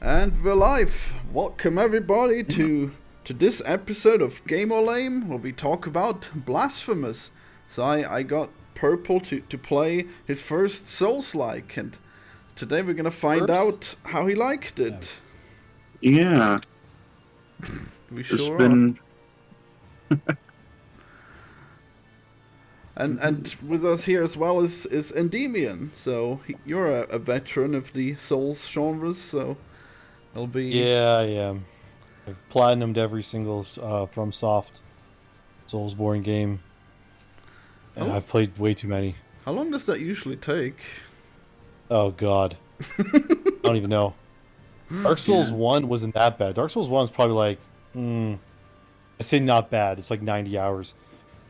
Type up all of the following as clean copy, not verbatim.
And we're live. Welcome everybody to this episode of Game or Lame, where we talk about Blasphemous. So I got Purple to play his first Souls-like, and today we're gonna find out how he liked it. Yeah. We It's sure been... are. And with us here as well is Endymion. So you're a veteran of the Souls genres, so it'll be... Yeah, I am. I've platinumed every single From Soft Soulsborne game. And I've played way too many. How long does that usually take? Oh god. I don't even know. Dark Souls 1 wasn't that bad. Dark Souls 1 is probably like, I say not bad, it's like 90 hours.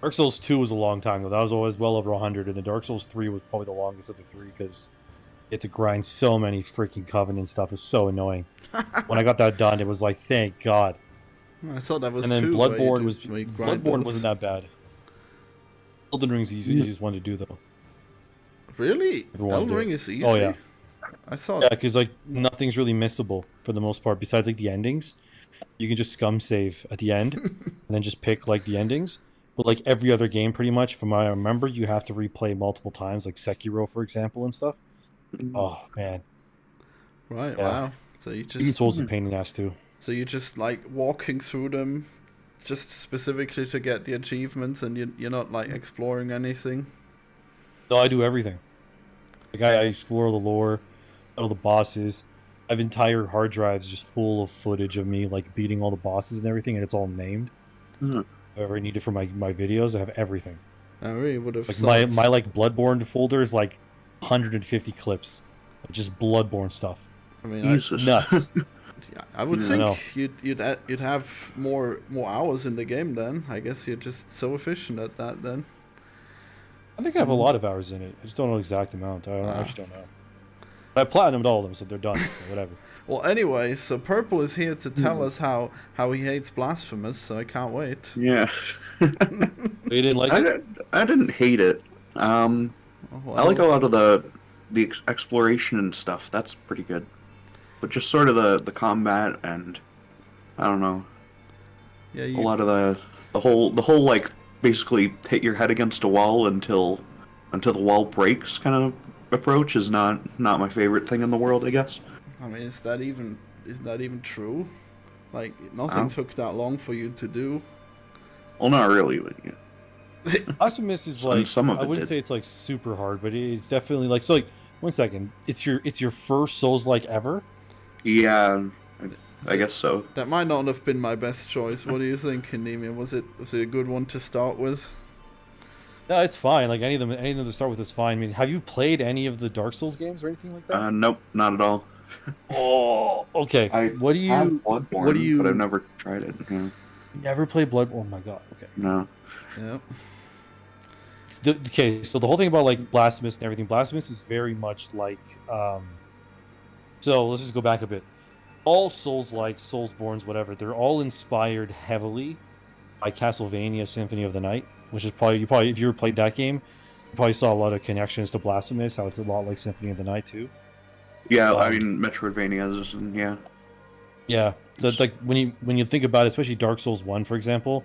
Dark Souls 2 was a long time though. That was always well over 100, and the Dark Souls 3 was probably the longest of the three because you had to grind so many freaking Covenant stuff. It was so annoying. When I got that done, it was like, thank God. I thought that was. And then two, Bloodborne wasn't that bad. Elden Ring's the easiest one to do though. Really? Elden Ring is easy? Oh yeah. I thought. Yeah, because like nothing's really missable for the most part besides like the endings. You can just scum save at the end and then just pick like the endings. But like every other game pretty much, from what I remember, you have to replay multiple times, like Sekiro for example and stuff. Oh man. Right, yeah. wow. So you just... Even Souls is a pain in the ass too. So you're just like walking through them just specifically to get the achievements, and you're not like exploring anything? No, I do everything. Like I explore the lore, all the bosses. I have entire hard drives just full of footage of me like beating all the bosses and everything, and it's all named. Whatever I need it for my videos, I have everything. I really would have like my like Bloodborne folder is like 150 clips of just Bloodborne stuff. I mean, nuts. Yeah, I would think you'd have more hours in the game then. I guess you're just so efficient at that then. I think I have a lot of hours in it. I just don't know the exact amount. I actually don't know. But I platinumed all of them, so they're done. So whatever. Well, anyway, so Purple is here to tell us how he hates Blasphemous. So I can't wait. Yeah. You didn't like it? I didn't hate it. Well, I like a lot of the exploration and stuff. That's pretty good. But just sort of the combat and I don't know. Yeah, a lot of the whole like basically hit your head against a wall until the wall breaks kind of approach is not my favorite thing in the world, I guess. I mean, is that even true? Like, nothing took that long for you to do. Well, not really, but yeah. Blasphemous is like, some of I wouldn't say it's like super hard, but it's definitely like, so like, one second, it's your first Souls-like ever? Yeah, I guess so. That might not have been my best choice. What do you think, Endymion? Was it a good one to start with? No, it's fine. Like any of them to start with is fine. I mean, have you played any of the Dark Souls games or anything like that? Nope, not at all. Oh, okay. Have Bloodborne, but I've never tried it. Yeah. Never played Bloodborne? Oh my god. Okay. No. Yep. Okay, so the whole thing about like Blasphemous and everything, Blasphemous is very much like, so let's just go back a bit. All Souls-like, Soulsborns, whatever, they're all inspired heavily by Castlevania Symphony of the Night, which is probably if you ever played that game, you probably saw a lot of connections to Blasphemous, how it's a lot like Symphony of the Night too. Yeah, I mean Metroidvanias, and yeah. Yeah, so it's like when you think about it, especially Dark Souls 1, for example,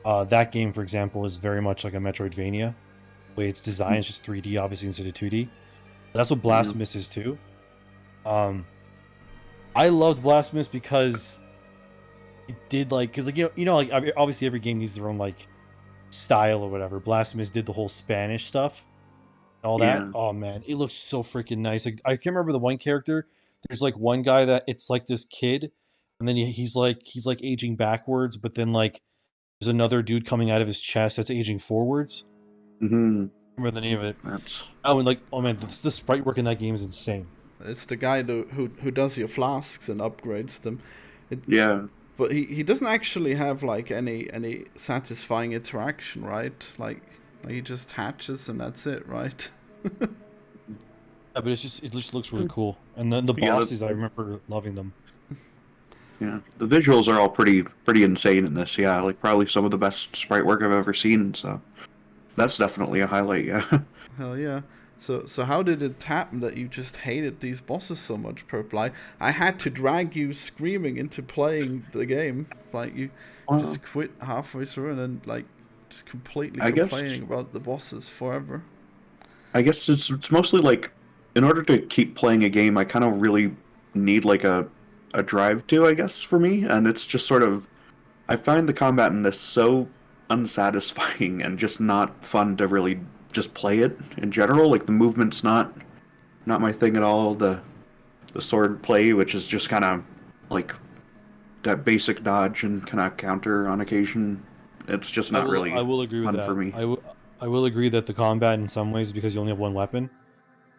that game, for example, is very much like a Metroidvania. The way it's designed is just 3D, obviously, instead of 2D. That's what Blasphemous is too. I loved Blasphemous because it did like, because like like obviously every game needs their own like style or whatever. Blasphemous did the whole Spanish stuff, and all that. Oh man, it looks so freaking nice. Like I can't remember the one character. There's like one guy that it's like this kid, and then he's like aging backwards, but then like there's another dude coming out of his chest that's aging forwards. Mm-hmm. Remember the name of it? And like, oh man, the sprite work in that game is insane. It's the guy who does your flasks and upgrades them. Yeah. But he doesn't actually have like any satisfying interaction, right? Like he just hatches and that's it, right? Yeah, but it just looks really cool. And then the bosses, I remember loving them. Yeah, the visuals are all pretty insane in this. Yeah, like probably some of the best sprite work I've ever seen. So that's definitely a highlight. Yeah. Hell yeah. So how did it happen that you just hated these bosses so much, Purple? I had to drag you screaming into playing the game. Like, you Well, just quit halfway through and then, like, just completely I guess complaining about the bosses forever. I guess it's mostly like, in order to keep playing a game, I kind of really need like a drive to, I guess, for me, and it's just sort of, I find the combat in this so unsatisfying and just not fun to really just play it in general. Like the movement's not my thing at all. The sword play, which is just kind of like that basic dodge and kind of counter on occasion. It's just not really I will agree with fun that. for me. I will agree that the combat in some ways, because you only have one weapon.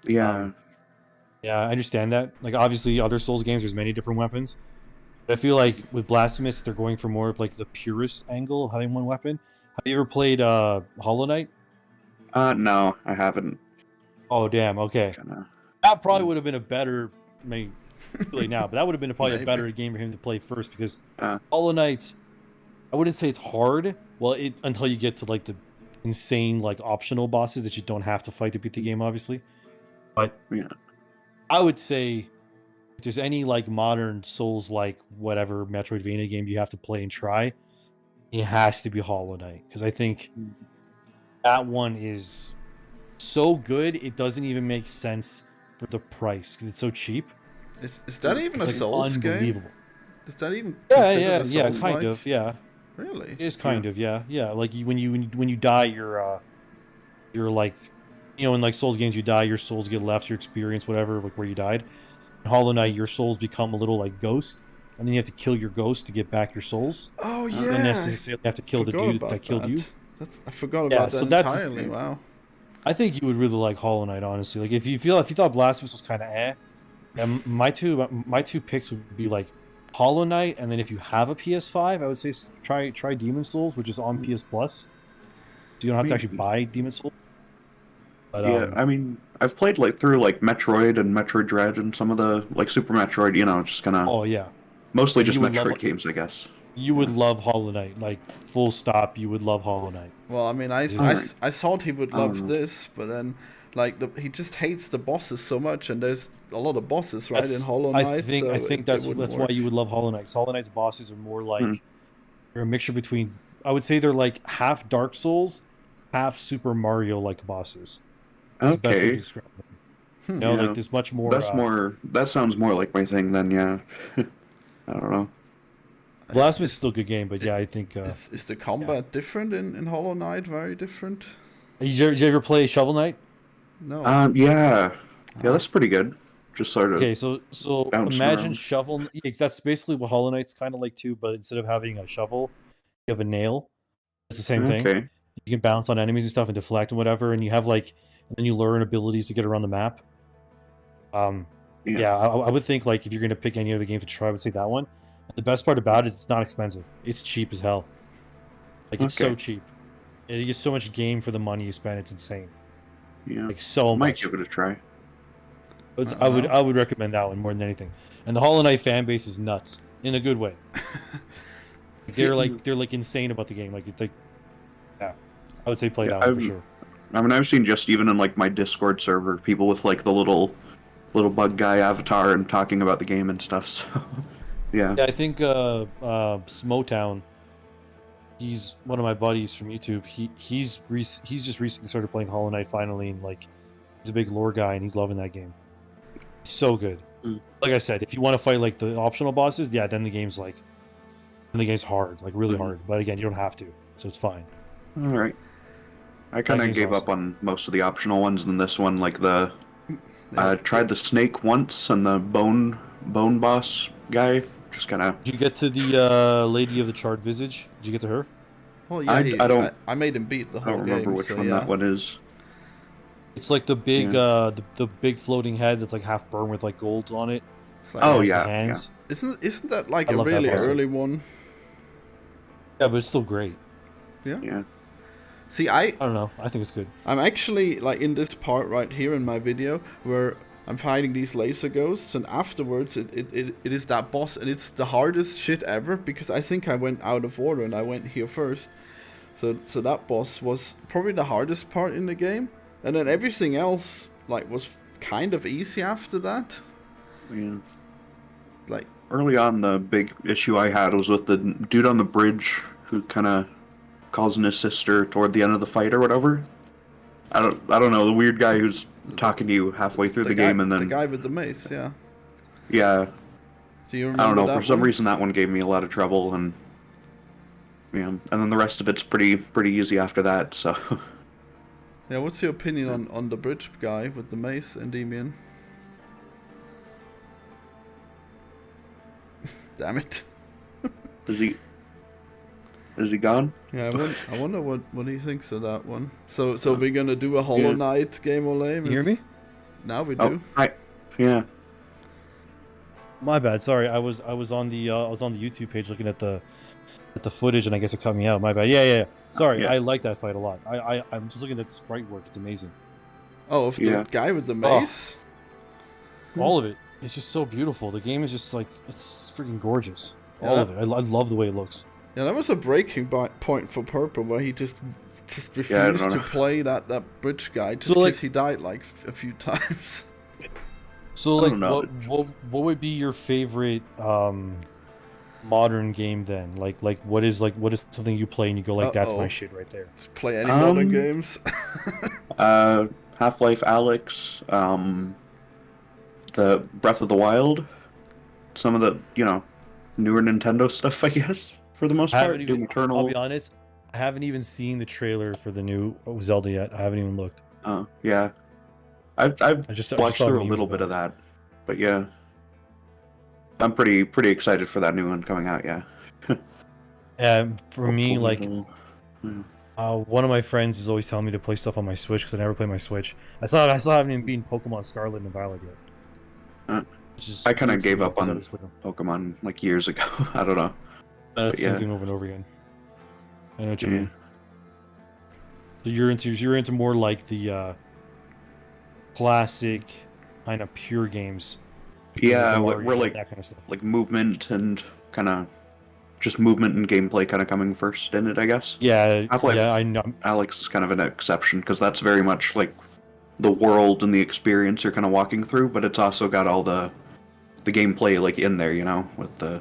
Yeah, Yeah, I understand that. Like, obviously, other Souls games, there's many different weapons. But I feel like with Blasphemous, they're going for more of like the purist angle of having one weapon. Have you ever played Hollow Knight? no, I haven't. Oh, damn. Okay, Kind of. that probably would have been a better. I mean, really now, but that would have been probably a Maybe. better game for him to play first, because Uh, Hollow Knight, I wouldn't say it's hard. Well, until you get to like the insane like optional bosses that you don't have to fight to beat the game, obviously. But yeah. I would say if there's any like modern Souls like whatever Metroidvania game you have to play and try, it has to be Hollow Knight, because I think that one is so good it doesn't even make sense for the price, because it's so cheap. Is that even It's a like Souls game? unbelievable. Is that even Yeah, considered yeah, a yeah, Souls kind of, yeah. Really? It is kind of, yeah, yeah. Like when you die, you're like, in like Souls games, you die, your souls get left, your experience, whatever, like where you died. In Hollow Knight, your souls become a little like ghosts, and then you have to kill your ghost to get back your souls. Oh You yeah. don't necessarily have to kill the Forgot dude about that killed that. you. I forgot Yeah, about so that that's- entirely. Wow. I think you would really like Hollow Knight, honestly. Like if you thought Blasphemous was kind of and my two picks would be like Hollow Knight, and then if you have a PS5, I would say try Demon Souls, which is on PS Plus. So you don't have to actually buy Demon Souls. But Yeah, I mean, I've played like through like Metroid and Metroid Dread and some of the like Super Metroid, just kind of oh yeah, mostly you just would love Metroid it. games, I guess. you would love Hollow Knight. Like full stop, you would love Hollow Knight. Well, I mean, I thought he would love this, but then like he just hates the bosses so much, and there's a lot of bosses right in Hollow Knight. I think it that's wouldn't why work. you would love Hollow Knight. 'Cause Hollow Knight's bosses are more like Hmm. they're a mixture between. I would say they're like half Dark Souls, half Super Mario like bosses. That's the best way to Okay, describe them. Yeah. Like there's much more. that's more. That sounds more like my thing then. Yeah, I don't know. Blasphemous is still a good game, but yeah, I think. Is the combat different in Hollow Knight? Very different? Did you ever play Shovel Knight? No. Yeah, that's pretty good. Just sort of. Okay, so bouncing imagine around. shovel. Yeah, that's basically what Hollow Knight's kind of like too, but instead of having a shovel, you have a nail. It's the same thing. Okay. You can bounce on enemies and stuff and deflect and whatever, and you have and then you learn abilities to get around the map. Yeah, I would think like if you're gonna pick any other game to try, I would say that one. The best part about it is it's not expensive. It's cheap as hell. Like it's so Okay. cheap. And you get so much game for the money you spend. It's insane. Yeah, Like so might much. give it a try. I would recommend that one more than anything. And the Hollow Knight fan base is nuts in a good way. They're like insane about the game. Yeah, I would say play Yeah, that one for sure. I mean, I've seen just even in like my Discord server, people with like the little bug guy avatar and talking about the game and stuff. So, yeah. Yeah, I think Smotown. He's one of my buddies from YouTube. He's just recently started playing Hollow Knight finally, and like he's a big lore guy and he's loving that game. So good. Mm. Like I said, if you want to fight like the optional bosses, yeah, then the game's hard, like really Mhm. hard. But again, you don't have to, so it's fine. All right. I kind of game's gave up awesome. on most of the optional ones, and this one, like I Yeah. tried the snake once and the bone boss guy. Just kind of. Did you get to the Lady of the Charred Visage? Did you get to her? Well, yeah, I don't- I made him beat the I whole don't remember game. which so one yeah. that one is. It's like the big Yeah. the big floating head that's like half burned with like gold on it. It's like, Oh, Has the yeah, hands. Isn't that like I a love that really boss. early one? Yeah, but it's still great. Yeah. See, I I don't know. I think it's good. I'm actually like in this part right here in my video where I'm fighting these laser ghosts, and afterwards it is that boss, and it's the hardest shit ever because I think I went out of order and I went here first. So that boss was probably the hardest part in the game, And then everything else like was kind of easy after that. Yeah. Like Early on, the big issue I had was with the dude on the bridge who kind of calls in his sister toward the end of the fight or whatever. I don't know, the weird guy who's talking to you halfway through the game, and then the guy with the mace, yeah. Yeah. Do you remember I don't know, that for some one? reason that one gave me a lot of trouble, and yeah, and then the rest of it's pretty easy after that, so. Yeah, what's your opinion on the bridge guy with the mace, Endymion? Damn it. Is he gone? Yeah, I wonder what he thinks of that one. So we're gonna do a Hollow Knight game or lame? You hear me? Now we do. Yeah. My bad. Sorry, I was on the YouTube page looking at the footage, and I guess it cut me out. My bad. Yeah. Sorry, Yeah. I like that fight a lot. I'm just looking at the sprite work. It's amazing. Oh, of the guy with the mace? All of it. It's just so beautiful. The game is just like, it's freaking gorgeous. Yeah, All of it. I love the way it looks. Yeah, that was a breaking point for Purple, where he just refused to play that bridge guy just because he died like a few times. So like, what would be your favorite modern game then? Like what is something you play and you go like, that's my shit right there? Just play any modern games. Half-Life Alyx, the Breath of the Wild, some of the newer Nintendo stuff, I guess, for the most part. Doom Eternal. I'll be honest, I haven't even seen the trailer for the new Zelda yet. I haven't even looked. Oh yeah, I've watched through a little bit of that, but yeah, I'm pretty excited for that new one coming out. Yeah. And for me, like, one of my friends is always telling me to play stuff on my Switch because I never play my Switch. I still haven't even beaten Pokemon Scarlet and Violet yet. I kind of gave up on Pokemon like years ago. I don't know. That's the same thing over and over again. I know what you mean. So you're into more like the classic kind of pure games. Yeah, we're like that kind of stuff. Like movement and kind of just movement and gameplay kind of coming first in it, I guess. Yeah, Half-Life I know. Alyx is kind of an exception because that's very much like the world and the experience you're kind of walking through, but it's also got all the gameplay like in there, with the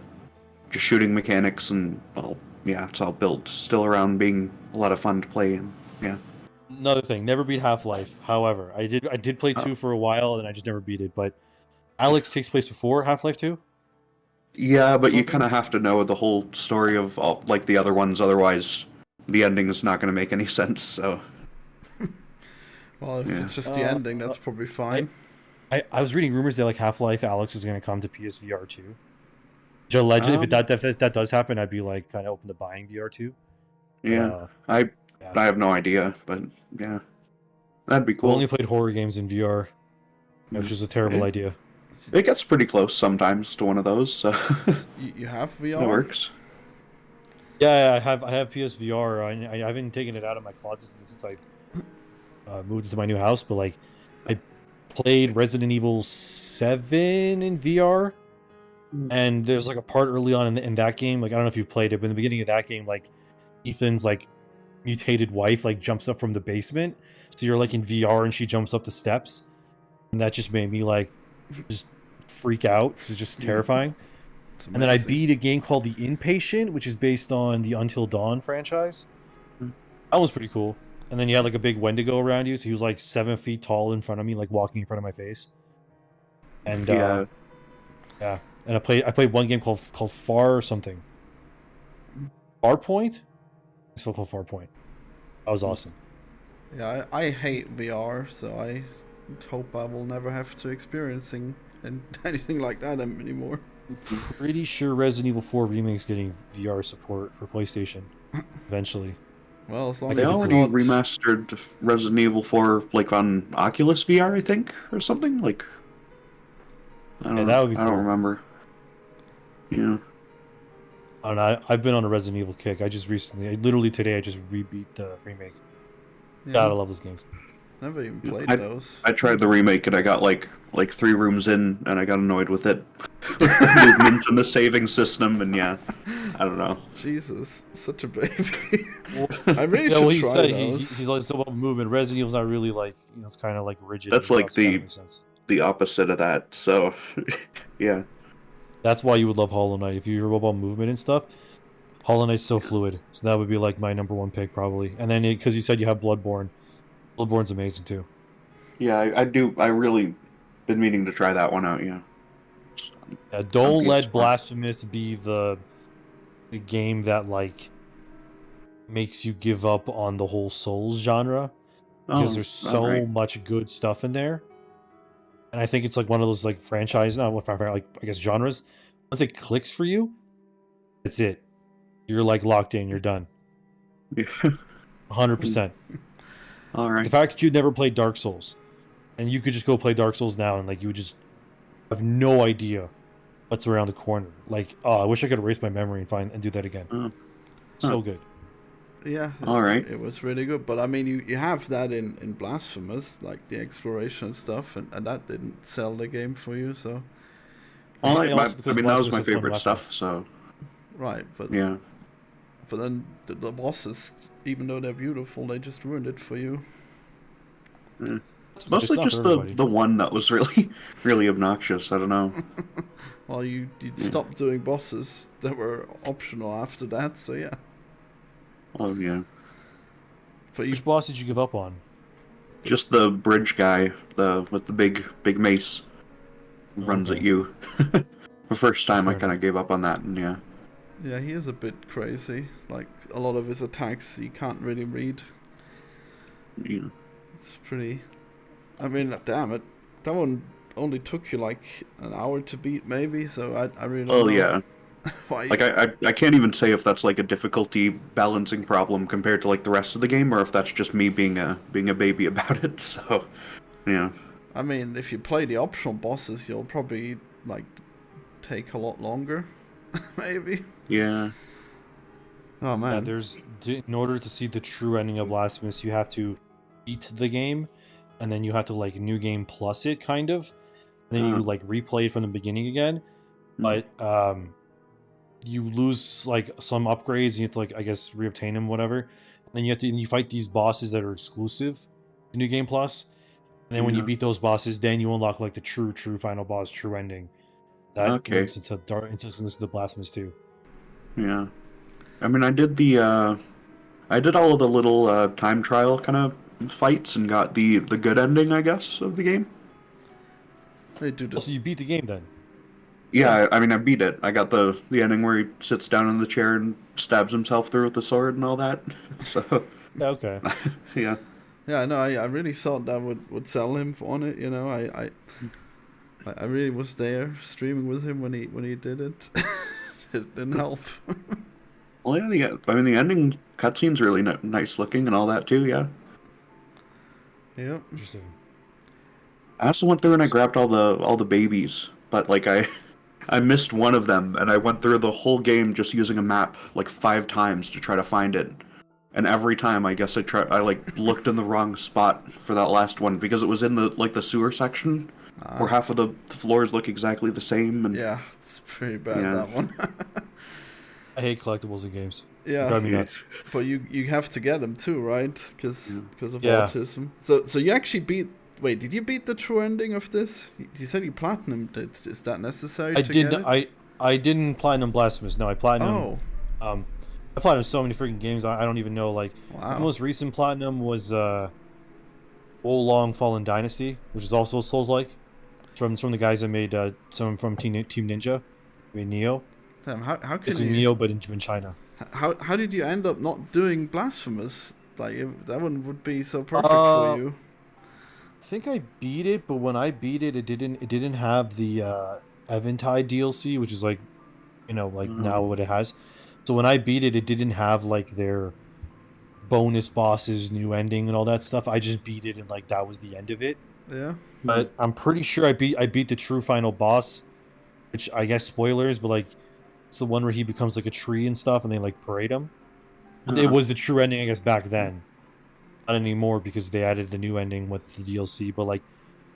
just shooting mechanics and it's all built still around being a lot of fun to play. And Another thing, never beat Half-Life. However, I did play 2 for a while and I just never beat it. But Alyx takes place before Half-Life 2. Yeah, but you kind of have to know the whole story of all, like the other ones, otherwise the ending is not going to make any sense. So. Well, if it's just the ending, that's probably fine. I was reading rumors that like Half-Life Alyx is going to come to PSVR 2. Which allegedly, if that does happen, I'd be like kind of open to buying VR 2. Yeah, I have no idea, but yeah, that'd be cool. I only played horror games in VR, which is a terrible idea. It gets pretty close sometimes to one of those. So you have VR? It works. Yeah, I have PSVR. I haven't taken it out of my closet since I moved into my new house, but like I played Resident Evil 7 in VR, and there's like a part early on in that game, like I don't know if you played it, but in the beginning of that game, like Ethan's like mutated wife like jumps up from the basement, so you're like in VR and she jumps up the steps, and that just made me like just freak out because it's just terrifying. And then I beat a game called The Inpatient, which is based on the Until Dawn franchise. That was pretty cool. And then you had like a big Wendigo around you, so he was like 7 feet tall in front of me, like walking in front of my face. And and I played one game called Far something. Farpoint? It's still called Farpoint. That was awesome. Yeah, I hate VR, so I hope I will never have to experiencing anything like that anymore. Pretty sure Resident Evil 4 Remake's getting VR support for PlayStation eventually. Well, as long as they already remastered Resident Evil 4 like on Oculus VR, I think, or something like. That would be cool. I don't remember. Yeah. I don't know. I've been on a Resident Evil kick. Literally today, I just rebeat the remake. Yeah. God, I love those games. Never even played those. I tried the remake and I got like 3 rooms in and I got annoyed with it. Movement and the saving system and I don't know. Jesus, such a baby. Well, I really yeah, well, should he try said those. he's like so about movement. Resident Evil's not really like, you know, it's kind of like rigid That's and like stuff, so that makes sense. the opposite of that. So, yeah. That's why you would love Hollow Knight if you hear about movement and stuff. Hollow Knight's so fluid, so that would be like my #1 pick probably. And then because you said you have Bloodborne, Bloodborne's amazing too. Yeah, I do. I really been meaning to try that one out. Yeah. Yeah, On don't let PS4. Blasphemous be the game that like makes you give up on the whole Souls genre, because Oh, there's all so right. much good stuff in there. And I think it's like one of those like franchise, not what like I guess genres. Once it clicks for you, that's it. You're like locked in. You're done. Yeah. 100%. All The right. fact that you'd never played Dark Souls, and you could just go play Dark Souls now, and like you would just have no idea what's around the corner. Like, oh, I wish I could erase my memory and find and do that again. Huh. So good. Yeah, All right. it was really good. But I mean, you have that in Blasphemous, like the exploration and stuff, and that didn't sell the game for you, so Well, And also because that was Blasphemous my has one favorite weapon. stuff. So, right. But yeah. then the bosses, even though they're beautiful, they just ruined it for you. It's Mostly not for just everybody. the one that was really really obnoxious. I don't know. Well, you stopped doing bosses that were optional after that, so yeah. Oh yeah. But you, Which boss did you give up on? Just the bridge guy, the with the big mace, runs Okay. at you. The first time I Fair kind of gave up on that, and yeah. yeah, he is a bit crazy. Like a lot of his attacks, you can't really read. Yeah. It's pretty. I mean, damn it, that one only took you like an hour to beat, maybe. So I really don't Oh know yeah. why. Like I can't even say if that's like a difficulty balancing problem compared to like the rest of the game, or if that's just me being a baby about it. So, yeah. I mean, if you play the optional bosses, you'll probably like take a lot longer, maybe. Yeah. Oh Yeah, man. in order to see the true ending of Blasphemous, you have to beat the game, and then you have to like new game plus it kind of. And then you like replay it from the beginning again. But you lose like some upgrades, and you have to like I guess reobtain them, whatever. And then you fight these bosses that are exclusive to New Game Plus. And then when you Yeah. beat those bosses, then you unlock like the true final boss, true ending. That Okay. links into the Blasphemous too. Yeah. I mean, I did all of the little time trial kind of fights and got the good ending, I guess, of the game. They do Oh, this. so you beat the game then? Yeah, I mean, I beat it. I got the ending where he sits down in the chair and stabs himself through with the sword and all that. So, Yeah, okay. yeah. Yeah, no, I really thought that would sell him on it. You know, I really was there streaming with him when he did it. It didn't help. Well, yeah, I mean, the ending cutscene's really nice looking and all that too. Yeah. Yeah. Interesting. I also went through and I grabbed all the babies, but like I missed one of them, and I went through the whole game just using a map like 5 times to try to find it. And every time, I guess I like looked in the wrong spot for that last one because it was in the sewer section where half of the floors look exactly the same. And Yeah, it's pretty bad, Yeah. that one. I hate collectibles in games. Yeah, Drive me nuts. but you have to get them too, right? Because of Yeah. autism. So you actually beat. Wait, did you beat the true ending of this? You said you platinumed it. Is that necessary I to did. get it? I didn't platinum Blasphemous. No, I platinum. Oh, I platinum so many freaking games. I don't even know. Like wow. the most recent platinum was Long Fallen Dynasty, which is also Souls-like. It's from the guys that made some from Team Ninja, I mean Neo. Damn, how can Basically you? Neo, but in China. How did you end up not doing Blasphemous? Like that one would be so perfect for you. I think I beat it, but when I beat it, it didn't have the Eventide DLC, which is like, now what it has. So when I beat it, it didn't have like their bonus bosses, new ending, and all that stuff. I just beat it, and like that was the end of it. Yeah. But I'm pretty sure I beat the true final boss, which I guess spoilers, but like it's the one where he becomes like a tree and stuff, and they like parade him. But it was the true ending, I guess, back then. Not anymore because they added the new ending with the DLC. But like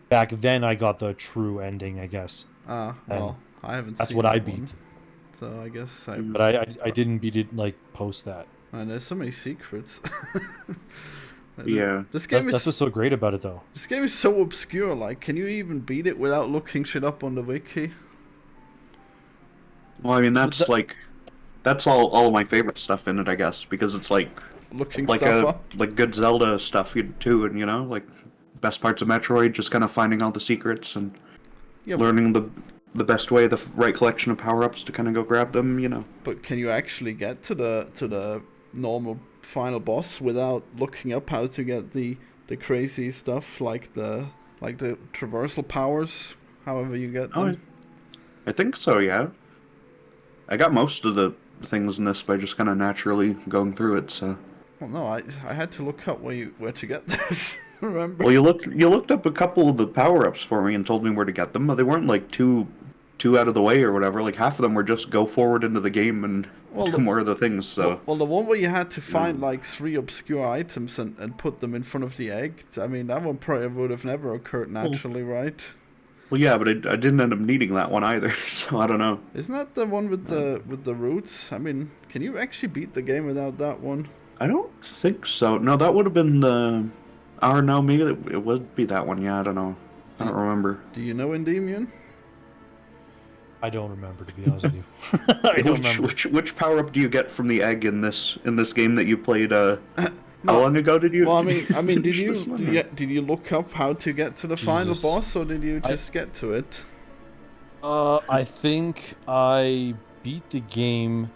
back then, I got the true ending, I guess. Well, I haven't. That's seen what I that one. beat. So I guess But I didn't beat it like post that. And there's so many secrets. Yeah. This game That's what's so great about it, though. This game is so obscure. Like, can you even beat it without looking shit up on the wiki? Well, I mean, that's all of my favorite stuff in it, I guess, because it's like Stuff up. like good Zelda stuff too, and like best parts of Metroid, just kind of finding all the secrets and learning the best way, the right collection of power-ups to kind of go grab them. But can you actually get to the normal final boss without looking up how to get the crazy stuff like the traversal powers, however you get them? I think so, yeah. I got most of the things in this by just kind of naturally going through it, so. Well, no, I had to look up where to get this. Remember? Well, you looked up a couple of the power-ups for me and told me where to get them, but they weren't like too out of the way or whatever. Like half of them were just go forward into the game and do more of the things. So well, the one where you had to find like 3 obscure items and put them in front of the egg. I mean, that one probably would have never occurred naturally, right? Well, yeah, but I didn't end up needing that one either. So I don't know. Isn't that the one with the roots? I mean, can you actually beat the game without that one? I don't think so. No, that would have been the. Or no, maybe it would be that one. Yeah, I don't know. I don't remember. Do you know Endymion? I don't remember, to be honest with you. I don't remember. Which power up do you get from the egg in this game that you played? How long ago did you? Well, I mean, did you look up how to get to the final boss, or did you just get to it? I think I beat the game,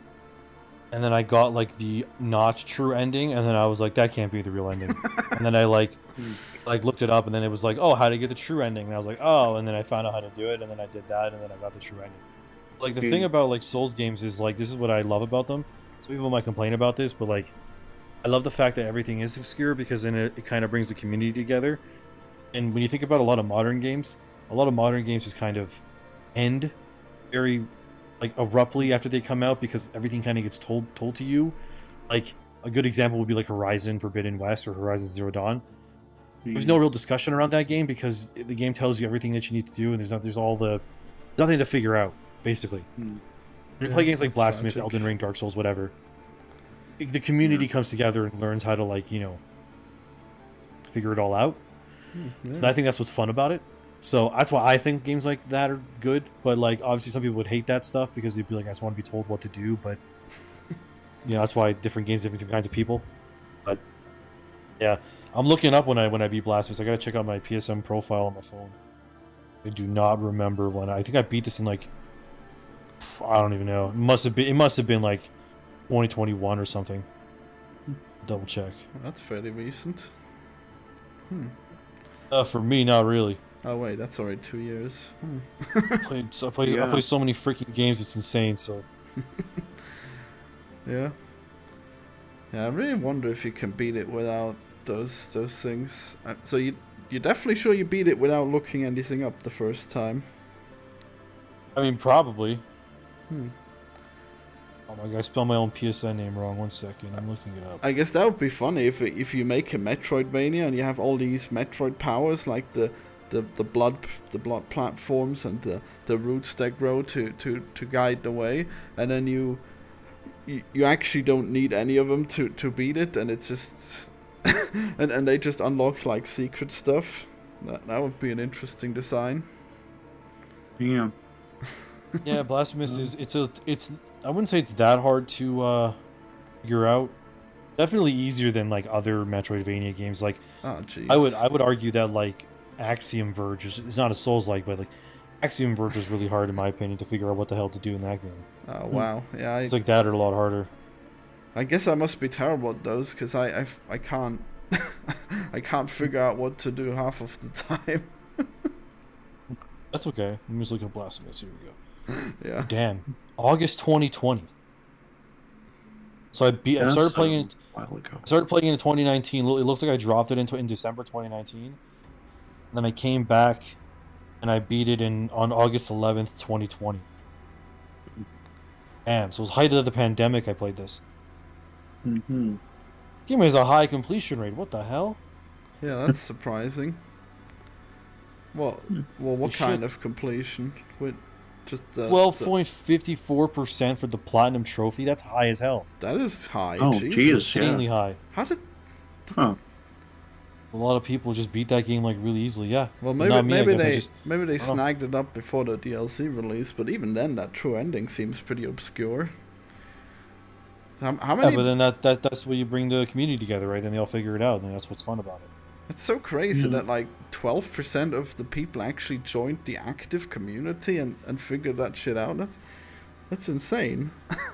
and then I got like the not true ending, and then I was like, that can't be the real ending. And then I like looked it up, and then it was like, oh, how to get the true ending, and I was like, oh, and then I found out how to do it, and then I did that, and then I got the true ending. Like the thing about like Souls games is like, this is what I love about them. Some people might complain about this, but like, I love the fact that everything is obscure, because then it kind of brings the community together. And when you think about a lot of modern games just kind of end very like abruptly after they come out, because everything kind of gets told to you. Like a good example would be like Horizon Forbidden West or Horizon Zero Dawn. There's no real discussion around that game because the game tells you everything that you need to do, and there's nothing to figure out basically. When you play games like Blasphemous, Elden Ring, Dark Souls, whatever, the community comes together and learns how to like figure it all out. So I think that's what's fun about it. So that's why I think games like that are good. But like obviously some people would hate that stuff because they'd be like, I just want to be told what to do. But that's why different games, different kinds of people. But yeah, I'm looking up when I beat Blasphemous. I gotta check out my PSN profile on my phone. I do not remember when. I think I beat this in like, I don't even know. It must have been like 2021 or something. Double check. Well, that's fairly recent. For me, not really. Oh wait, that's already 2 years. I play so many freaking games, it's insane. So yeah, I really wonder if you can beat it without those things. So you're definitely sure you beat it without looking anything up the first time? I mean, probably. Oh my god, I spelled my own PSN name wrong. 1 second, I'm looking it up. I guess that would be funny if you make a Metroidvania and you have all these Metroid powers like the blood platforms and the roots that grow to guide the way, and then you actually don't need any of them to beat it, and it's just and they just unlock like secret stuff. That would be an interesting design. Yeah. Yeah, Blasphemous is it's I wouldn't say it's that hard to figure out. Definitely easier than like other Metroidvania games. Like I would argue that like Axiom Verge is not a Souls-like, but like Axiom Verge is really hard in my opinion to figure out what the hell to do in that game. Oh wow, yeah. It's like that or a lot harder. I guess I must be terrible at those because I can't I can't figure out what to do half of the time. That's okay. Let me just look at Blasphemous. Here we go. Yeah. Damn. August 2020. So I started playing it a while ago. I started playing it in 2019. It looks like I dropped it in December 2019. And then I came back and I beat it on August 11th, 2020. Damn, so it was height of the pandemic I played this. Game has a high completion rate. What the hell? Yeah, that's surprising. What kind of completion? Just 12.54% for the platinum trophy. That's high as hell. that is high. Oh, Jesus. geez. Insanely high. How did? Huh. A lot of people just beat that game like really easily. Yeah. Well, But maybe not me, I maybe guess. I they just- maybe they I don't know. snagged it up before the DLC release. But even then, that true ending seems pretty obscure. How Yeah, many? but then that's where you bring the community together, right? Then they all figure it out, and that's what's fun about it. It's so crazy Yeah. that like 12% of the people actually joined the active community and figured that shit out. That's insane.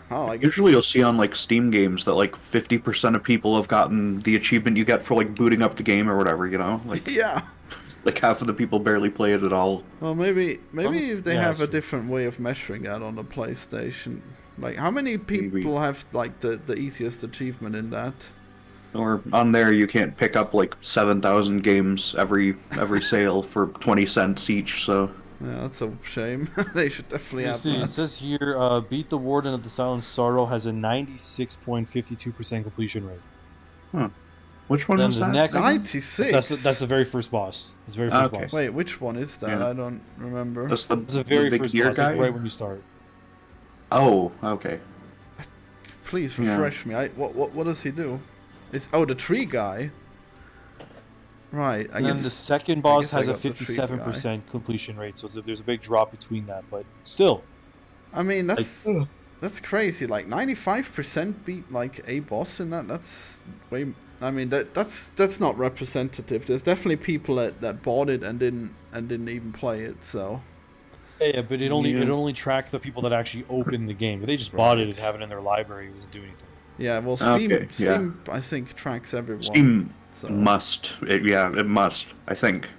Oh, I guess. Usually you'll see on like Steam games that like 50% of people have gotten the achievement you get for like booting up the game or whatever, you know? Like Yeah. like half of the people barely play it at all. Well, maybe they yeah, have a that's true. different way of measuring that on the PlayStation. Like, how many people have like the easiest achievement in that? Or on there you can't pick up like 7,000 games every sale for 20 cents each, so Yeah, that's a shame. They should definitely You have see, it that. says here, Beat the Warden of the Silent Sorrow has a 96.52% completion rate. which one Then was the that? next- 96. That's the very first boss. It's the very first Okay. boss. Wait, which one is that? Yeah. I don't remember. That's the, It's the very big first gear boss, guy? like right when you start. Oh, okay. Please Yeah. refresh me. What does he do? The tree guy. Right. I And then guess the second boss guess I has a got the tree guy. 57% completion rate, so there's a big drop between that, but still. I mean, Like, that's crazy. Like 95% beat like a boss in that. That's way. I mean, that's not representative. There's definitely people that bought it and didn't even play it. So yeah, but it only Yeah. tracked the people that actually opened the game. But they just bought it and have it in their library. It doesn't do anything. yeah, well, Steam Okay, yeah. Steam I think tracks everyone. Steam So must. It must, I think.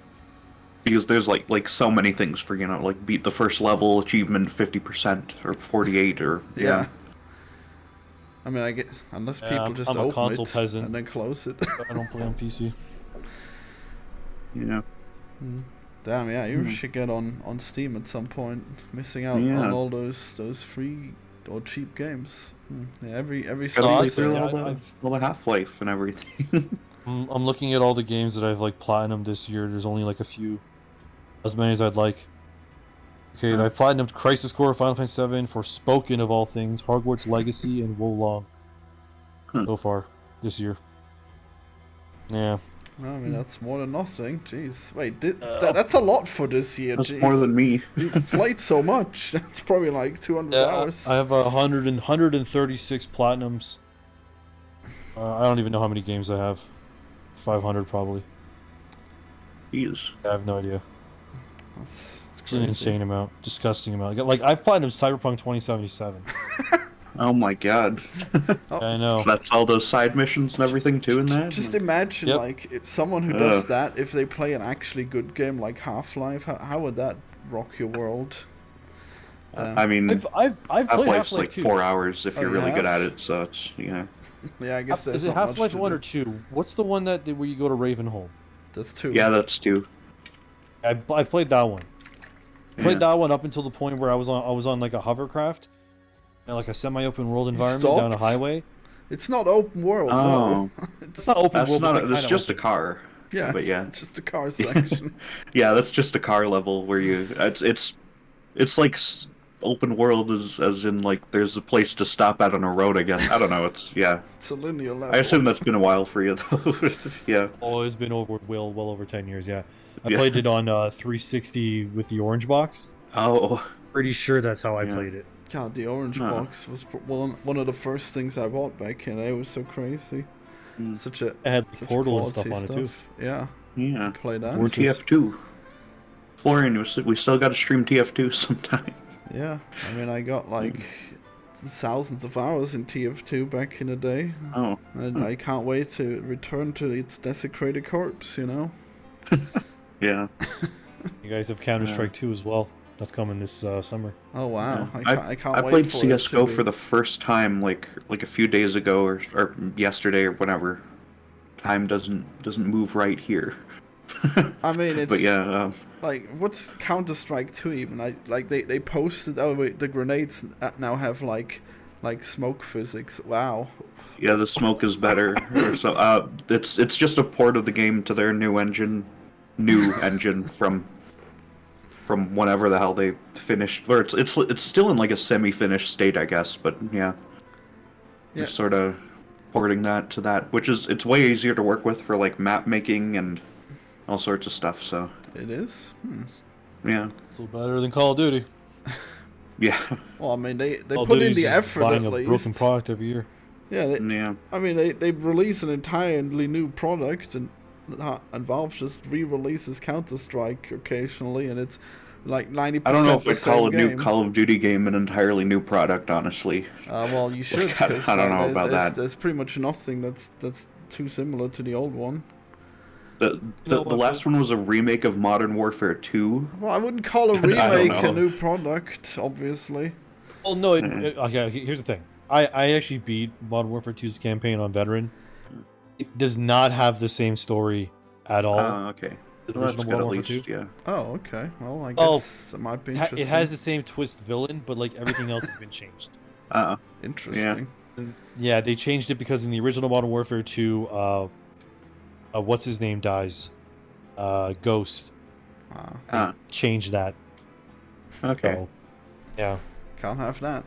Because there's like so many things for, you know, like beat the first level achievement 50% or 48 or yeah. I mean, I get unless Yeah, people I'm- just I'm a open console it peasant. and then close it. I don't play on PC. Yeah. Damn, yeah, you Hmm. should get on Steam at some point. Missing out Yeah. on all those free or cheap games. Yeah, every Gotta Steam play I've- through sale. all the Half-Life and everything. I'm looking at all the games that I've like platinum this year. There's only like a few, as many as I'd like. Okay, I platinumed Crisis Core, Final Fantasy VII, Forspoken of all things, Hogwarts Legacy, and Wolong. So far this year. Yeah. I mean, that's more than nothing. Jeez, wait, that's a lot for this year. That's Jeez. more than me. You've played so much. That's probably like 200 hours. I have 136 platinums. I don't even know how many games I have. 500 probably. Jeez. I have no idea. That's It's an crazy. insane amount, disgusting amount. Like I've platinumed Cyberpunk 2077. Oh my god. I know. That's all those side missions and everything too in that? Just imagine, Yep. like, if someone who does Ugh. that, if they play an actually good game like Half-Life, how would that rock your world? I mean, I've played Half-Life's Half-Life like 2. 4 hours if Oh, you're you really good have? at it, so it's, yeah. Yeah, I guess there's Is it not much Half-Life to 1 do. or 2? What's the one where you go to Ravenholm? That's two. Yeah, that's 2. I played that one. Played Yeah. that one up until the point where I was on like a hovercraft, and like a semi-open world environment down a stopped? highway. It's not open world. Oh. No. It's not open That's world. not, but it's kinda just a open. car. Yeah, But yeah. it's just a car section. Yeah, that's just a car level where you, it's like open world as in like there's a place to stop at on a road, I guess. I don't know, it's, yeah. It's a linear level. I assume that's been a while for you though. Yeah. Oh, it's been well over 10 years. Yeah, I Yeah. played it on 360 with the orange box. Oh. Pretty sure that's how I Yeah. played it. God, the orange Huh. box was one of the first things I bought back in. It was so crazy. Mm. Such a It had such Portal and quality stuff on it too. Yeah, Yeah. play that. Or TF2. Florian, we still got to stream TF2 sometime. Yeah, I mean, I got like thousands of hours in TF2 back in the day, Oh. and I can't wait to return to its desecrated corpse. You know. Yeah. You guys have Counter Strike 2 as well. That's coming this summer. Oh wow, Yeah. I can't I wait played for it to CS:GO be- for the first time like a few days ago or yesterday or whenever. Time doesn't move right here. I mean, it's But yeah, like what's Counter Strike 2 even? They posted. Oh wait, the grenades now have like smoke physics. Wow. yeah, the smoke is better. Or so it's just a port of the game to their new engine from from whenever the hell they finished, or it's still in like a semi-finished state, I guess. But yeah, Yeah. just sort of porting that to that, which is it's way easier to work with for like map making and all sorts of stuff. So It is. yeah, Still better than Call of Duty. yeah, Well, I mean, they Call of put in Duty's the just effort buying at a least. broken product every year. Yeah, yeah. I mean, they release an entirely new product, and Valve just re-releases Counter-Strike occasionally, and it's like 90% I don't know if the I'd call a same new game. Call of Duty game an entirely new product, honestly. Well, you should, I because don't know about that. there's pretty much nothing that's too similar to the old one. The last one was a remake of Modern Warfare 2. Well, I wouldn't call a I don't remake a know. new product, obviously. Oh no! Okay, here's the thing. I actually beat Modern Warfare 2's campaign on Veteran. It does not have the same story at all. Okay. The Well, that's original good Modern at Warfare least, 2. yeah. Oh, okay. Well, I Oh, guess it might be interesting. It has the same twist villain, but like everything else has been changed. Interesting. And, yeah, they changed it because in the original Modern Warfare 2, what's his name dies, Ghost. Ah, Changed that. Okay. So, yeah. can't have that.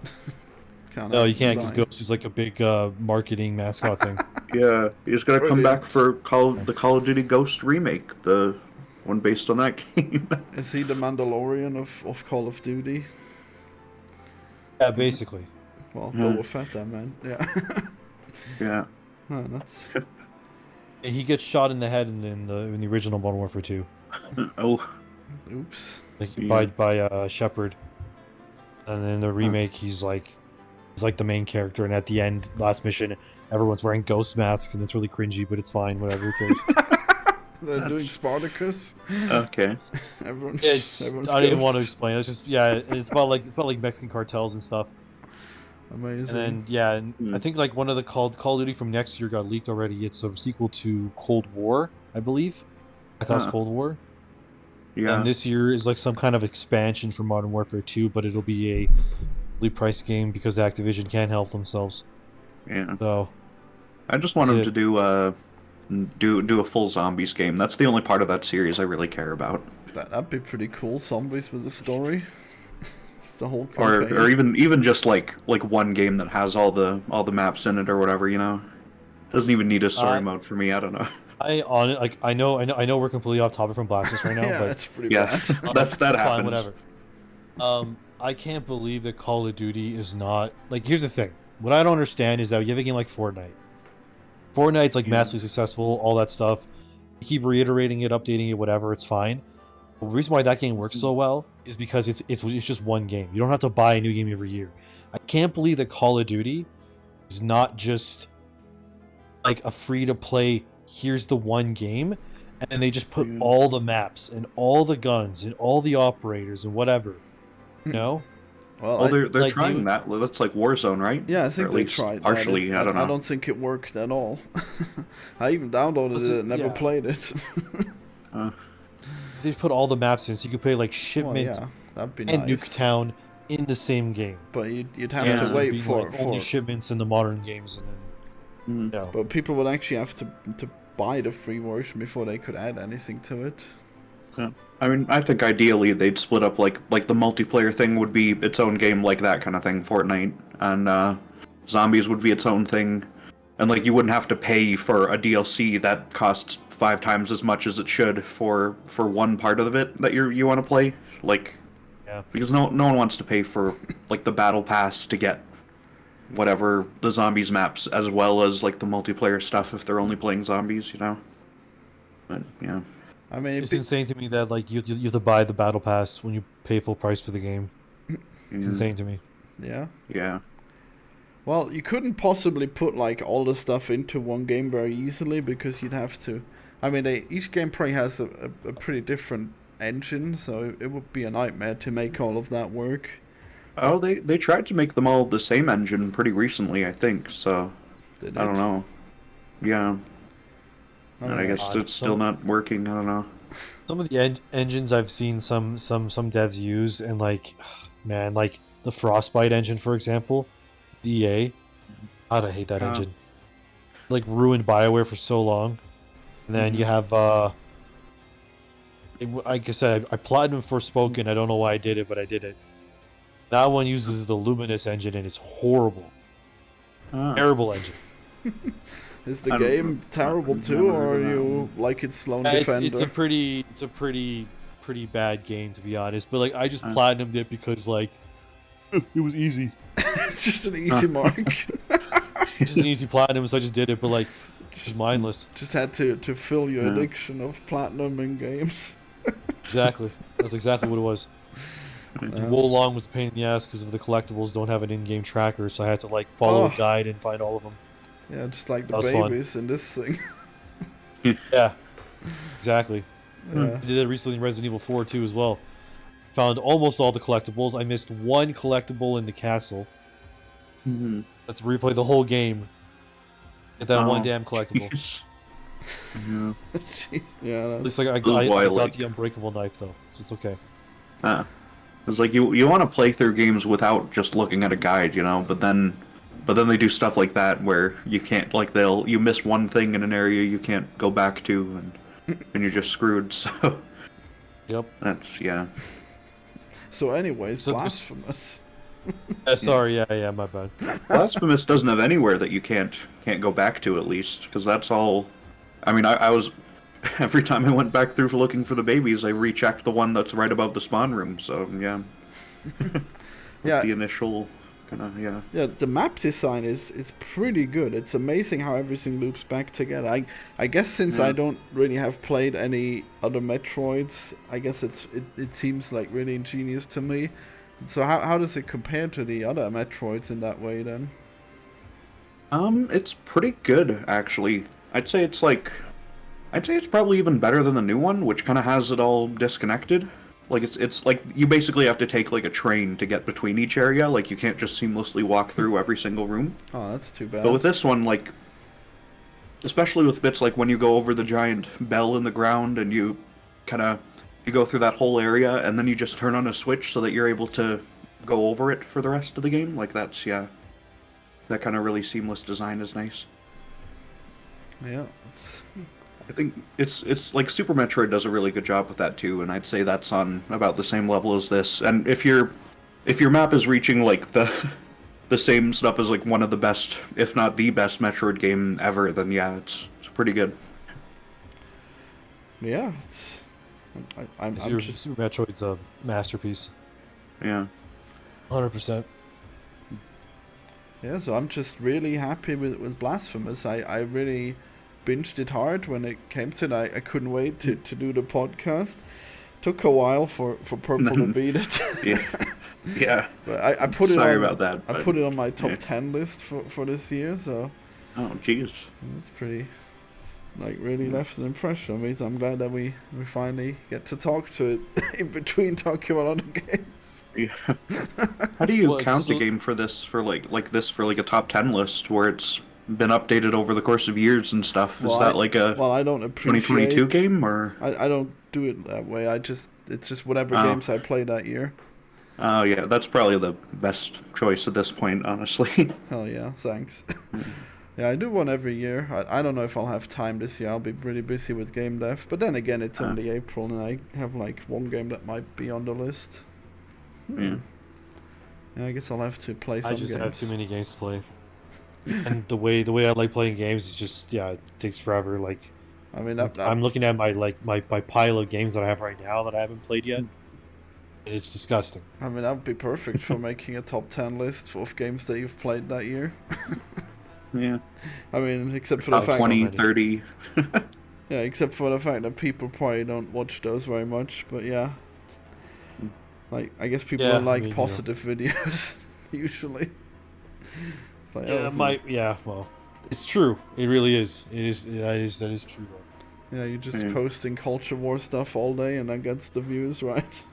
Can't No, have you can't because design. Ghost is like a big marketing mascot thing. Yeah, he's gonna come back Brilliant. for the Call of Duty Ghost remake, the one based on that game. Is he the Mandalorian of Call of Duty? Yeah, basically. Well, Yeah. Boba Fett, that man. Yeah. Yeah. Oh, that's And he gets shot in the head in the original Modern Warfare 2, Oh, oops. like Yeah. by Shepard. And then the remake, he's like the main character, and at the end, last mission, everyone's wearing ghost masks, and it's really cringy, but it's fine, whatever, who cares? They're doing That's- Spartacus. okay. Everyone's. Yeah, it's, everyone's I don't even want to ghosts. explain. It's just it's about like Mexican cartels and stuff. Amazing. And then yeah, and Hmm. I think like one of the Call of Duty from next year got leaked already. It's a sequel to Cold War, I believe. Black Ops Huh. Cold War. Yeah. And this year is like some kind of expansion for Modern Warfare 2, but it'll be a fully priced game because Activision can't help themselves. Yeah. So I just want That's him to do a full zombies game. That's the only part of that series I really care about. That'd be pretty cool. Zombies with a story. It's the whole Or campaign. even just like one game that has all the maps in it or whatever, you know. Doesn't even need a story mode for me. I don't know. I know we're completely off topic from Blasphemous right now, Yeah, but that's pretty Yeah, bad. that That's happens. fine, whatever. I can't believe that Call of Duty is not like. Here's the thing: what I don't understand is that you have a game like Fortnite. Fortnite's like Yeah. massively successful, all that stuff. You keep reiterating it, updating it, whatever. It's fine. The reason why that game works so well is because it's just one game. You don't have to buy a new game every year. I can't believe that Call of Duty is not just like a free to play. Here's the one game, and they just put Yeah. all the maps and all the guns and all the operators and whatever. You know? Well, Well, they're like, trying you- that. That's like Warzone, right? yeah, I Or think at they least tried partially. that. I don't know. I don't think it worked at all. I even downloaded it and never yeah. played it. They put all the maps in, so you could play like well, Shipment yeah, that'd be and nice. Nuketown in the same game. But you'd have Yeah. to It'd wait be, for like, only Shipments in the modern games, and then Mm. no. But people would actually have to buy the free version before they could add anything to it. I mean, I think ideally they'd split up like the multiplayer thing would be its own game, like that kind of thing, Fortnite, and zombies would be its own thing, and like you wouldn't have to pay for a DLC that costs 5 times as much as it should for one part of it that you want to play, like, Yeah. because no one wants to pay for like the battle pass to get whatever the zombies maps as well as like the multiplayer stuff if they're only playing zombies, you know. But yeah. I mean, It's insane to me that like you have to buy the battle pass when you pay full price for the game. It's insane to me. yeah. Yeah. Well, you couldn't possibly put like all the stuff into one game very easily because you'd have to. I mean, each game probably has a pretty different engine, so it would be a nightmare to make all of that work. Oh, they tried to make them all the same engine pretty recently, I think. So Did I don't it? know. Yeah, Oh, and I yeah. guess it's still not working. I don't know. Some of the engines I've seen some devs use, and like, man, like the Frostbite engine, for example, EA. God, I hate that Oh. engine. Like ruined BioWare for so long, and then you have Like I said, I platinum Forspoken. I don't know why I did it, but I did it. That one uses the Luminous engine, and it's horrible. Terrible engine. Is the game terrible too, or you like its Lone Defender? It's a pretty bad game, to be honest. But like, I just platinumed it because like it was easy. Just an easy mark. Just an easy platinum, so I just did it. But like, just mindless. Just had to fill your addiction of platinum in games. Exactly. That's exactly what it was. Wolong was a pain in the ass because of the collectibles don't have an in-game tracker, so I had to like follow a guide and find all of them. Yeah, just like the babies in this thing. Yeah, exactly. Yeah. I did it recently in Resident Evil 4 too as well. Found almost all the collectibles. I missed one collectible in the castle. Let's replay the whole game. Get that one damn collectible. Yeah. Jeez. Yeah. At least I got the unbreakable knife though, so it's okay. It's like you want to play through games without just looking at a guide, you know, but then they do stuff like that where you can't, like, you miss one thing in an area you can't go back to, and you're just screwed. So yep, that's So anyways, Blasphemous. Sorry, yeah, my bad. Blasphemous doesn't have anywhere that you can't go back to, at least, because that's all. I mean, I was every time I went back through looking for the babies, I rechecked the one that's right above the spawn room. So yeah, yeah. The initial. Yeah, the map design is pretty good. It's amazing how everything loops back together. I guess since I don't really have played any other Metroids, I guess it seems like really ingenious to me. So how does it compare to the other Metroids in that way then? It's pretty good actually. I'd say it's probably even better than the new one, which kind of has it all disconnected. Like it's like you basically have to take like a train to get between each area. Like you can't just seamlessly walk through every single room. Oh, that's too bad. But with this one, like, especially with bits like when you go over the giant bell in the ground and you go through that whole area and then you just turn on a switch so that you're able to go over it for the rest of the game. Like that kind of really seamless design is nice. Yeah. I think it's like Super Metroid does a really good job with that too, and I'd say that's on about the same level as this. And if your map is reaching like the same stuff as like one of the best, if not the best Metroid game ever, then yeah, it's pretty good. Yeah, I'm just... Super Metroid's a masterpiece. Yeah. 100%. Yeah, so I'm just really happy with Blasphemous. I really binged it hard when it came to it. I couldn't wait to do the podcast. Took a while for Purple to beat it. Yeah. But I put it Sorry on, about that. I put it on my top 10 list for this year, so... Oh, jeez. It's pretty... Like, really left an impression on me, so I'm glad that we finally get to talk to it in between talking about other games. Yeah. How do you count a game for this, for like a top 10 list where it's been updated over the course of years and stuff? Is that like a I don't 2022 game, or I don't do it that way. It's just whatever games I play that year. Oh yeah, that's probably the best choice at this point, honestly. Hell yeah, thanks. Yeah, I do one every year. I don't know if I'll have time this year. I'll be really busy with game dev. But then again, it's only April, and I have like one game that might be on the list. Yeah. Yeah, I guess I'll have to play some games. I just have too many games to play. And the way I like playing games is just, it takes forever. Like, I mean, I'm looking at my pile of games that I have right now that I haven't played yet. It's disgusting. I mean, that would be perfect for making a top 10 list of games that you've played that year. Yeah. I mean, except for the fact 20, 30. Yeah, except for the fact that people probably don't watch those very much. But yeah, like I guess people don't like positive videos usually. Like, well, it's true. It really is. That is true though. Yeah, you're just posting culture war stuff all day and that gets the views, right?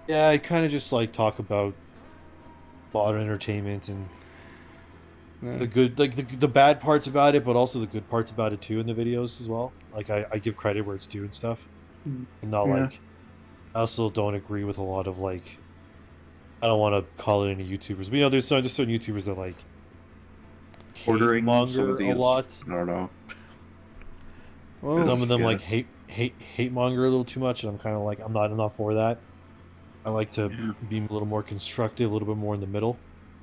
Yeah, I kind of just like talk about modern entertainment and the good, like the bad parts about it, but also the good parts about it too in the videos as well. Like I give credit where it's due and stuff. And not like, I also don't agree with a lot of like, I don't want to call it any YouTubers, but there's certain YouTubers that like ordering monger a lot. I don't know. Well, some of them like hate hate monger a little too much, and I'm kind of like I'm not for that. I like to be a little more constructive, a little bit more in the middle.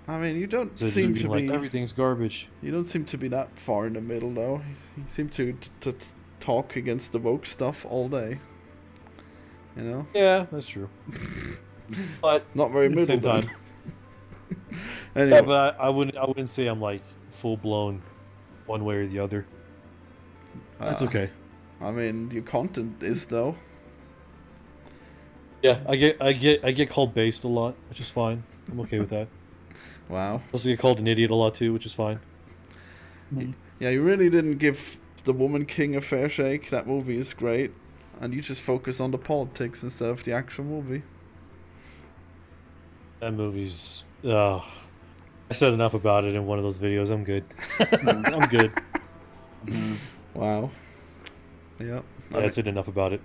I mean, you don't So just seem being to like be. everything's garbage. You don't seem to be that far in the middle, though. You seem to talk against the woke stuff all day. You know? Yeah, that's true. But Not very at the middle. same time, Anyway, yeah, but I wouldn't say I'm like full blown one way or the other. That's okay. I mean, your content is though. Yeah, I get called based a lot, which is fine. I'm okay with that. Wow. Also get called an idiot a lot too, which is fine. Yeah, you really didn't give The Woman King a fair shake. That movie is great, and you just focus on the politics instead of the actual movie. That movie's. I said enough about it in one of those videos. I'm good. I'm good. Wow. Yep. Yeah, I said enough about it.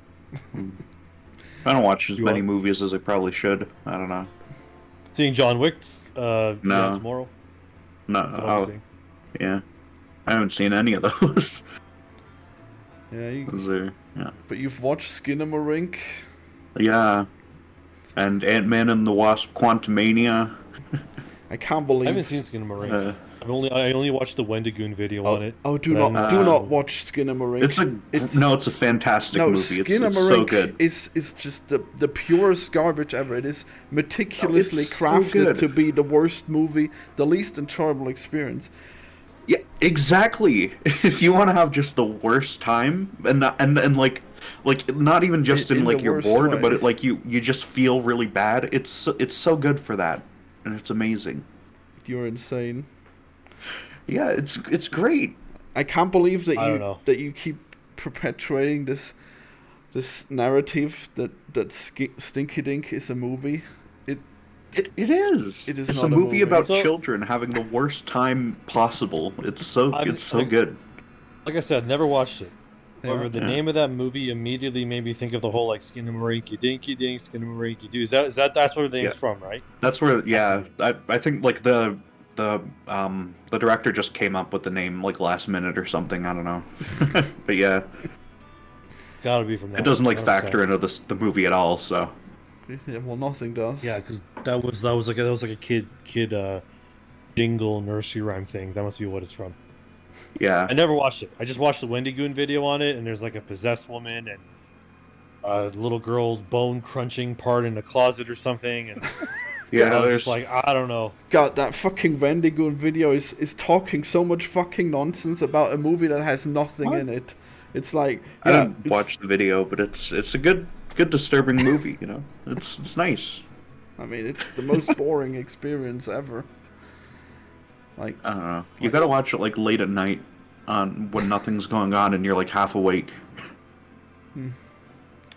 I don't watch as You many are- movies as I probably should. I don't know. Seeing John Wick. No. Yeah, tomorrow. No. That's what I'm Oh, seeing. yeah. I haven't seen any of those. Yeah, Is there? Yeah. but you've watched Skinamarink. Yeah. And Ant-Man and the Wasp: Quantumania. I can't I believe. haven't seen Skinamarink. Uh, I only watched the Wendigoon video on it. Oh, do but I not haven't watched it. watch Skinamarink. it's a fantastic No, movie. It's Skinamarink so good. is just the purest garbage ever. It is meticulously It's so crafted good. to be the worst movie, the least enjoyable experience. Yeah, exactly. If you want to have just the worst time, and like not even just In in like the you're worst bored, way. but like you just feel really bad. It's so good for that, and it's amazing. You're insane. Yeah, it's great. I can't believe that I don't know. you keep perpetuating this narrative that Stinky Dink is a movie. It is. It is It's not a a movie movie. about So- children having the worst time possible. It's so good. Like I said, never watched it. However, the Yeah. name of that movie immediately made me think of the whole like Skinamarink Dinky Dink, Skinamarink Doo. That's where the name's Yeah. from, right? That's where I think like the director just came up with the name like last minute or something. I don't know. But yeah, Gotta be from that. it doesn't like 100%. factor into the movie at all. So Yeah, well, nothing does. Yeah, because that was like a kid jingle nursery rhyme thing. That must be what it's from. yeah, I never watched it. I just watched the Wendigoon video on it, and there's like a possessed woman and a little girl's bone crunching part in a closet or something, and yeah. I was There's just like, I don't know. God, that fucking Wendigoon video is talking so much fucking nonsense about a movie that has nothing What? in it. It's like, I yeah, didn't watch the video, but it's a good disturbing movie. You know, it's nice. I mean, it's the most boring experience ever. Like, I don't know. You gotta watch it like late at night, on when nothing's going on and you're like half awake.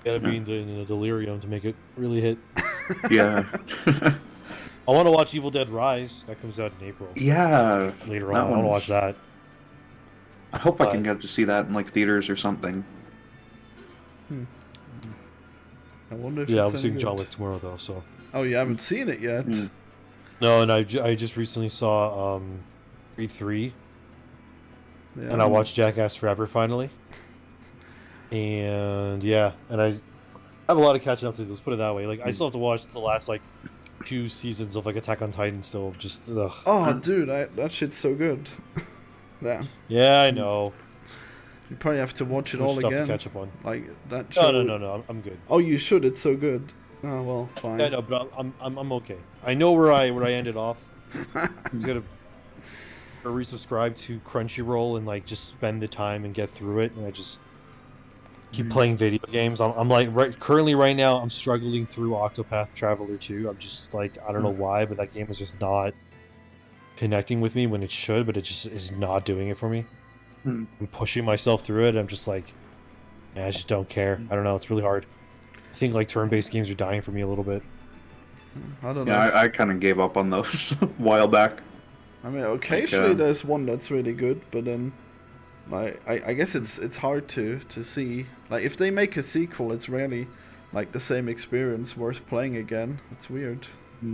Gotta be in the delirium to make it really hit. Yeah. I want to watch Evil Dead Rise. That comes out in April. Yeah. Later that on, I want to one's- watch that. I hope I can get to see that in like theaters or something. I wonder if Yeah, I'm it's seeing any John good. Wick tomorrow though. So Oh, you haven't seen it yet? Mm. no, and I just recently saw Creed 3, Yeah. and I watched Jackass Forever finally. And yeah, and I have a lot of catching up to do. Let's put it that way. Like I still have to watch the last like 2 seasons of like Attack on Titan. Still, just ugh. Oh, dude, that shit's so good. Yeah, Yeah, I know. you probably have to watch it Too much all stuff again. to catch up on. Like that show. No. I'm good. Oh, you should. It's so good. Oh well, fine. Yeah, no, but I'm okay. I know where I ended off. I'm just gonna resubscribe to Crunchyroll and like just spend the time and get through it, and I just keep playing video games. I'm like currently right now I'm struggling through Octopath Traveler 2. I'm just like I don't know why, but that game is just not connecting with me when it should, but it just is not doing it for me. Hmm. I'm pushing myself through it. I'm just like, yeah, I just don't care. I don't know. It's really hard. I think like turn-based games are dying for me a little bit. I don't know. Yeah, I kind of gave up on those a while back. I mean, occasionally Like, there's one that's really good, but then, like, I guess it's hard to see. Like, if they make a sequel, it's rarely like the same experience worth playing again. It's weird. I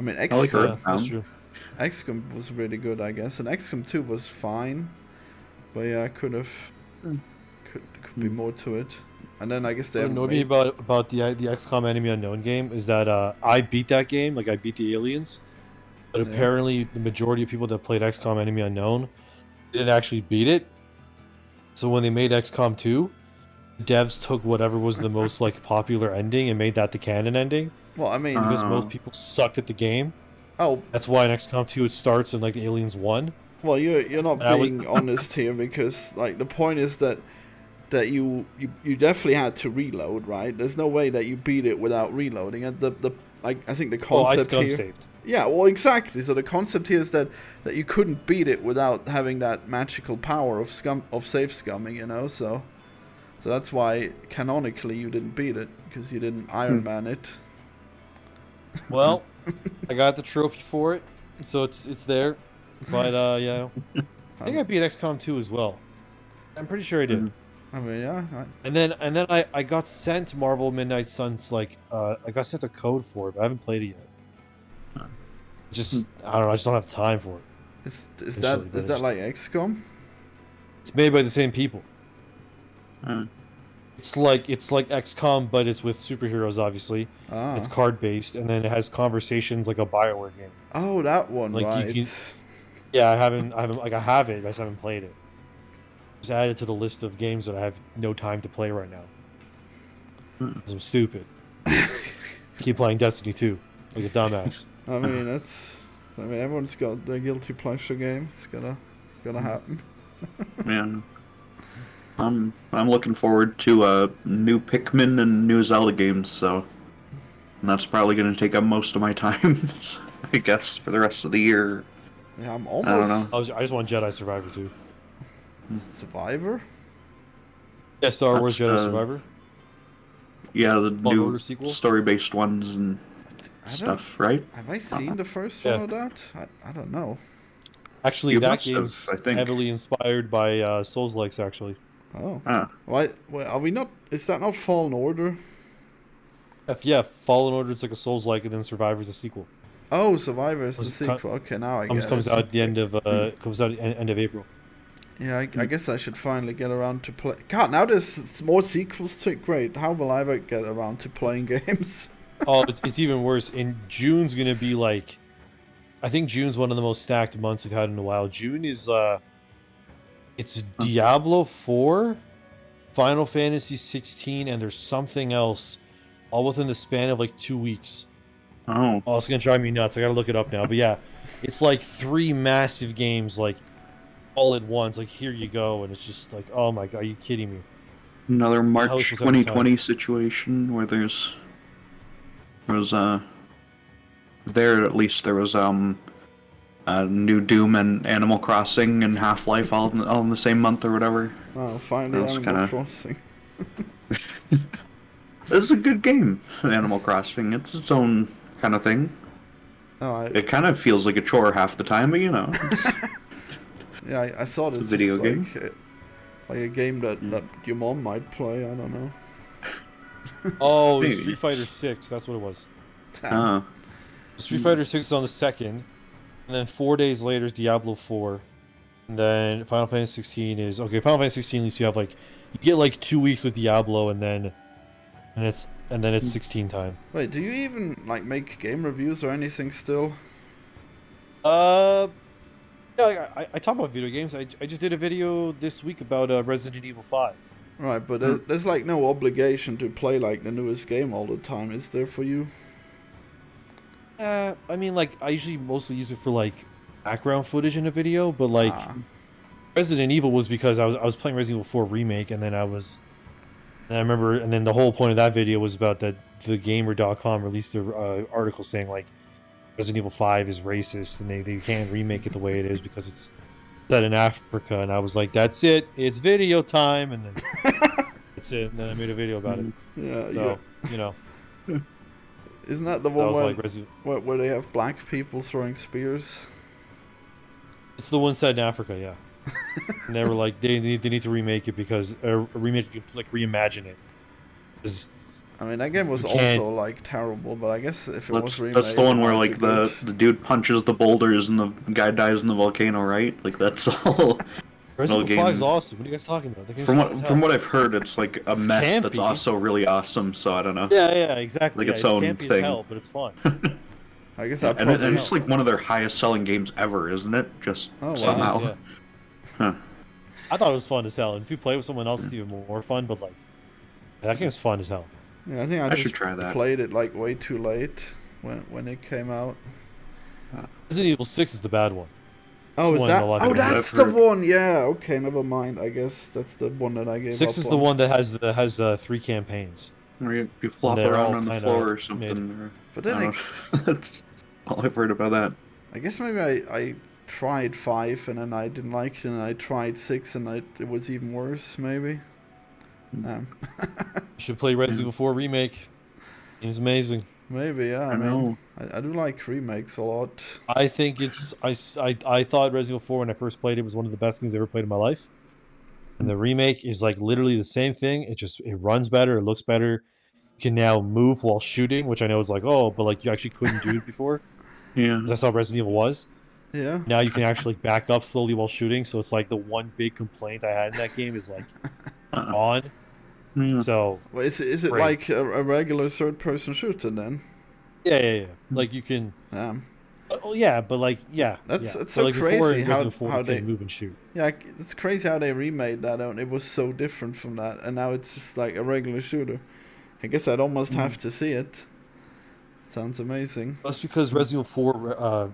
mean, like XCOM, Earth. Yeah, that's true. XCOM was really good, I guess, and XCOM 2 was fine, but yeah, I could have could be more to it. And then I guess they What haven't annoyed me made... about the XCOM Enemy Unknown game is that I beat that game, like I beat the aliens, but Yeah. apparently the majority of people that played XCOM Enemy Unknown didn't actually beat it. So when they made XCOM 2, devs took whatever was the most like popular ending and made that the canon ending Well, I mean, because most Oh. people sucked at the game. oh, That's why in XCOM 2 it starts and like the aliens won. well, you're not And I was- being honest here, because like the point is that you definitely had to reload, right? There's no way that you beat it without reloading. And the like, I think the Oh, I concept scum here... saved. Yeah, well, exactly. So the concept here is that you couldn't beat it without having that magical power of safe scumming, you know. So that's why canonically you didn't beat it, because you didn't Iron Man it. Well, I got the trophy for it, so it's there. But yeah, I think I beat XCOM 2 as well. I'm pretty sure I did. I mean, yeah. And then I got sent Marvel Midnight Suns, like I got sent a code for it, but I haven't played it yet. Just I don't know, I just don't have time for it. Is Essentially, but that it's- like XCOM? It's made by the same people. Uh, It's like XCOM, but it's with superheroes, obviously. Ah. It's card based, and then it has conversations like a Bioware game. Oh, that one, Like, right. you Yeah, I haven't like I have it, I just haven't played it. Just added to the list of games that I have no time to play right now. 'Cause I'm stupid. Keep playing Destiny 2 like a dumbass. I mean, everyone's got their guilty pleasure game. It's gonna happen. yeah. I'm looking forward to new Pikmin and new Zelda games, so and that's probably going to take up most of my time, I guess, for the rest of the year. Yeah, I'm I don't know. almost I just want Jedi Survivor 2. Survivor. Yeah, Star Wars That's, Jedi uh, Survivor. Yeah, the Fallen new Order sequel? story-based ones and I don't- stuff, right? Have I seen the first Yeah. one of that? I don't know. Actually, You that must have, game's I think. heavily inspired by Souls-likes, actually. Oh, Ah, why? Well, are we not? Is that not Fallen Order? Yeah, Fallen Order is like a Souls-like, and then Survivor's a sequel. Oh, Survivor is the Was co- sequel. Okay, now I Comes get comes it. out at the end of end of April. Yeah, I guess I should finally get around to play. God, now there's more sequels to it. Great. How will I ever get around to playing games? Oh, it's even worse. In June's gonna be like, I think June's one of the most stacked months we've had in a while. June is it's Diablo 4, Final Fantasy 16, and there's something else, all within the span of like 2 weeks. oh, Oh, it's gonna drive me nuts. I gotta look it up now. But yeah, it's like 3 massive games, like all at once. Like here you go, and it's just like, oh my god, are you kidding me? another March How is this every 2020 situation where there was there at least there was new Doom and Animal Crossing and Half-Life all in the same month or whatever. Oh, finally That was Animal kinda- Crossing. This is a good game, Animal Crossing. It's its own kind of thing. Oh, It kind of feels like a chore half the time, but you know. yeah, I saw this. a video game. Like a game that your mom might play. I don't know. Oh, it was Maybe. Street Fighter 6. That's what it was. Uh, Street Fighter 6 is on the 2nd, and then 4 days later is Diablo 4, and then Final Fantasy 16 is okay. Final Fantasy 16 at least you have like you get like 2 weeks with Diablo, and then it's 16 time. Wait, do you even like make game reviews or anything still? Yeah, I talk about video games. I just did a video this week about Resident Evil 5. Right, but there's like no obligation to play like the newest game all the time, is there for you? I mean, like I usually mostly use it for like background footage in a video, but like Resident Evil was because I was playing Resident Evil 4 remake, and then I remember, and then the whole point of that video was about that the gamer.com released an article saying like Resident Evil 5 is racist and they can't remake it the way it is because it's set in Africa, and I was like, that's it, it's video time, and then that's it, and then I made a video about it. Yeah, So, you know, Isn't that the that one was where, like Resident where they have black people throwing spears? It's the one set in Africa, yeah. And they were like, they need to remake it because remake it, like reimagine it. 'Cause I mean, that game was You can't- also like terrible, but I guess if it was remade, that's the one it where might like be the dude punches the boulders and the guy dies in the volcano, right? Like that's all. Resident Evil 5 is game. awesome. What are you guys talking about? The game's fun as hell. From what I've heard, it's like a It's mess that's campy. also really awesome. So I don't know. Yeah, exactly. Like its it's own campy as thing. hell, but it's fun. I guess Yeah, I and probably. it's like one of their highest selling games ever, isn't it? Just Oh, wow. somehow. Yeah. Huh. I thought it was fun as hell, and if you play with someone else, it's even more fun. But like, that game's fun as hell. Yeah, I think I I just should try that. played it like way too late when it came out. Resident Evil 6 is the bad one. Oh, It's is one that? a lot Oh, better. that's I've the heard. one. Yeah. Okay, never mind. I guess that's the one that I gave 6 up is on. the one that has 3 campaigns. Or you flop they're all around on the kinda floor or something. Or, But then I that's all I've heard about that. I guess maybe I tried 5 and then I didn't like it, and I tried 6 and it was even worse. Maybe. Hmm. You should play Resident Evil 4 Remake. Game's amazing. Maybe, yeah. I mean, know. I do like remakes a lot. I think it's I thought Resident Evil 4 when I first played it was one of the best games I ever played in my life. And the remake is like literally the same thing. It runs better, it looks better. You can now move while shooting, which I know is like, oh, but like you actually couldn't do it before. Yeah. That's how Resident Evil was. Yeah. Now you can actually back up slowly while shooting, so it's like the one big complaint I had in that game is like on. Yeah. So Well, is it Great. like a regular third-person shooter then? yeah. Like you can yeah, but like yeah. That's yeah. it's But, so like, before crazy in how Resident Evil 4 you they can move and shoot. yeah, it's crazy how they remade that, and it was so different from that, and now it's just like a regular shooter. I guess I'd almost have to see it. Sounds amazing. That's because Resident Evil 4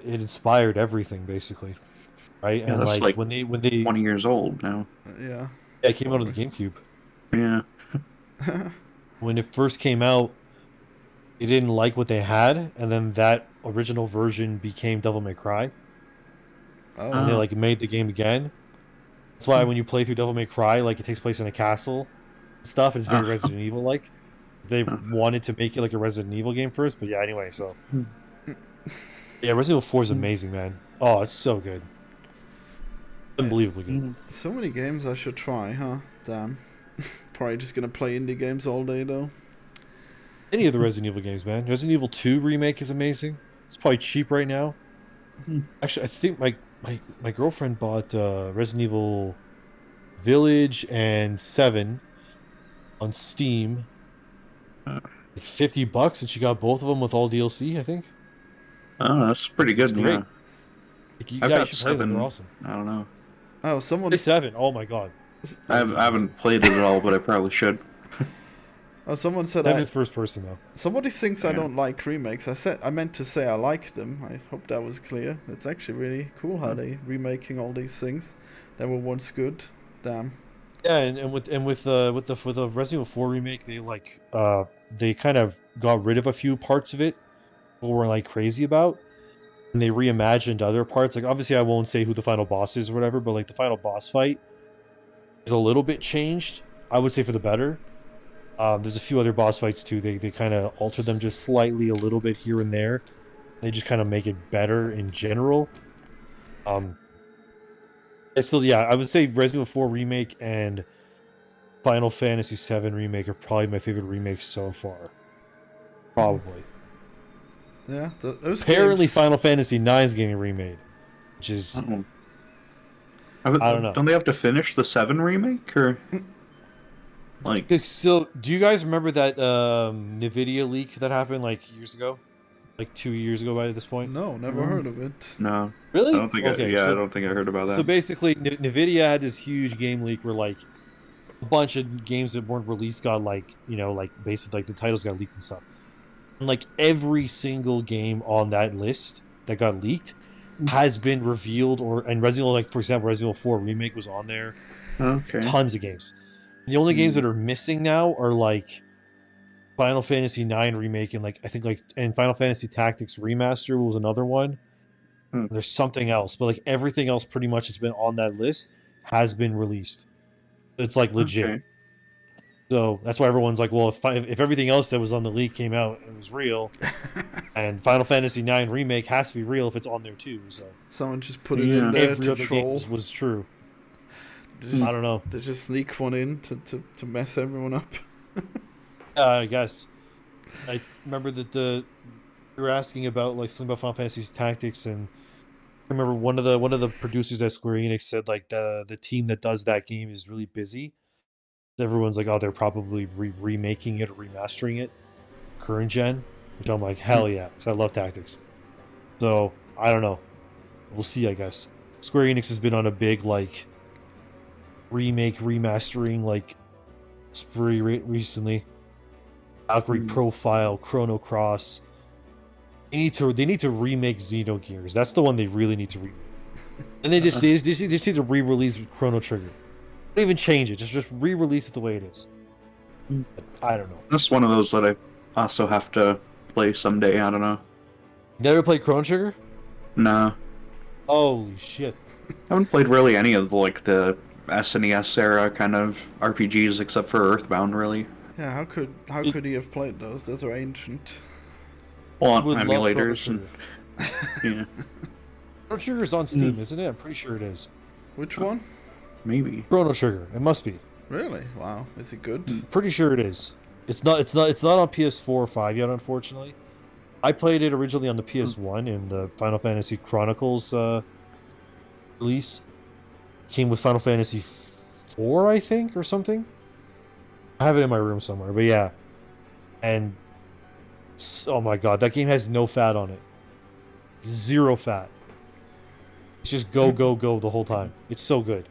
it inspired everything basically, right? Yeah, And that's like like when they 20 years old now. Yeah. yeah, it came out on the GameCube. Yeah. When it first came out, they didn't like what they had, and then that original version became Devil May Cry, and they Oh. like made the game again. That's why when you play through Devil May Cry, like it takes place in a castle and stuff. It's very Resident Evil like. They wanted to make it like a Resident Evil game first, but yeah. Anyway, so yeah, Resident Evil 4 is amazing, man. Oh, it's so good, unbelievably good. So many games I should try, huh? Damn. Probably just gonna play indie games all day though. Any of the Resident Evil games, man. Resident Evil 2 remake is amazing. It's probably cheap right now. Actually, I think my girlfriend bought Resident Evil Village and 7 on Steam. Like $50, and she got both of them with all DLC, I think. Oh, that's pretty good. It's great. Yeah. Like, you I've guys got should play them. 7. They're awesome. I don't know. Oh, someone. Play 7. Oh my god. I haven't played it at all, but I probably should. Oh, someone said 7 is first person though. somebody thinks I Yeah. don't like remakes. I meant to say I like them. I hope that was clear. It's actually really cool how they remaking all these things that were once good. Damn. Yeah, and with the for the Resident Evil 4 remake, they kind of got rid of a few parts of it people were like crazy about, and they reimagined other parts. Like obviously, I won't say who the final boss is or whatever, but like the final boss fight is a little bit changed. I would say for the better. There's a few other boss fights too. They kind of alter them just slightly a little bit here and there. They just kind of make it better in general. It's still, yeah, I would say Resident Evil 4 remake and Final Fantasy 7 remake are probably my favorite remakes so far. Probably. Yeah, those Apparently, games, Final Fantasy 9 is getting remade, which is Oh. I don't know. Don't they have to finish the 7 remake or like? So. Do you guys remember that Nvidia leak that happened like years ago, like 2 years ago by this point? No, never heard of it. No, Really? I don't think. Okay, I so- don't think I heard about that. So basically, Nvidia had this huge game leak where like a bunch of games that weren't released got like like basically like the titles got leaked and stuff. And like every single game on that list that got leaked has been revealed, and Resident Evil, like for example, Resident Evil 4 remake was on there. Okay. Tons of games. The only games that are missing now are like Final Fantasy 9 remake and and Final Fantasy Tactics Remaster was another one. There's something else, but like everything else pretty much that's been on that list has been released. It's like legit. Okay. So that's why everyone's like, well, if everything else that was on the leak came out and was real, and Final Fantasy 9 remake has to be real if it's on there too. So Someone just put it in there every to other troll. game was true. Just, I don't know. They just sneak one in to mess everyone up. I guess. I remember that you were asking about like something about Final Fantasy Tactics and I remember one of the producers at Square Enix said like the team that does that game is really busy. Everyone's like, oh, they're probably remaking it or remastering it, current gen. Which I'm like, hell yeah, because I love tactics. So I don't know. We'll see, I guess. Square Enix has been on a big like remastering like spree recently. Valkyrie Profile, Chrono Cross. They need to remake Xenogears. That's the one they really need to remake. And they just need to re-release Chrono Trigger. Don't even change it. Just re-release it the way it is. But I don't know. That's one of those that I also have to play someday. I don't know. Never played Chrono Trigger? Nah. Holy shit. I haven't played really any of the SNES era kind of RPGs except for Earthbound, really. Yeah, how could he have played those? Those are ancient. Well, on Would love emulators Chrono and yeah, Chrono Trigger's on Steam, isn't it? I'm pretty sure it is. Which one? maybe. Chrono Trigger. It must be. Really? Wow. Is it good? Pretty sure it is. It's not on PS4 or 5 yet, unfortunately. I played it originally on the PS1 in the Final Fantasy Chronicles release. Came with Final Fantasy 4, I think, or something. I have it in my room somewhere, but yeah. And oh my god, that game has no fat on it. Zero fat. It's just go the whole time. It's so good.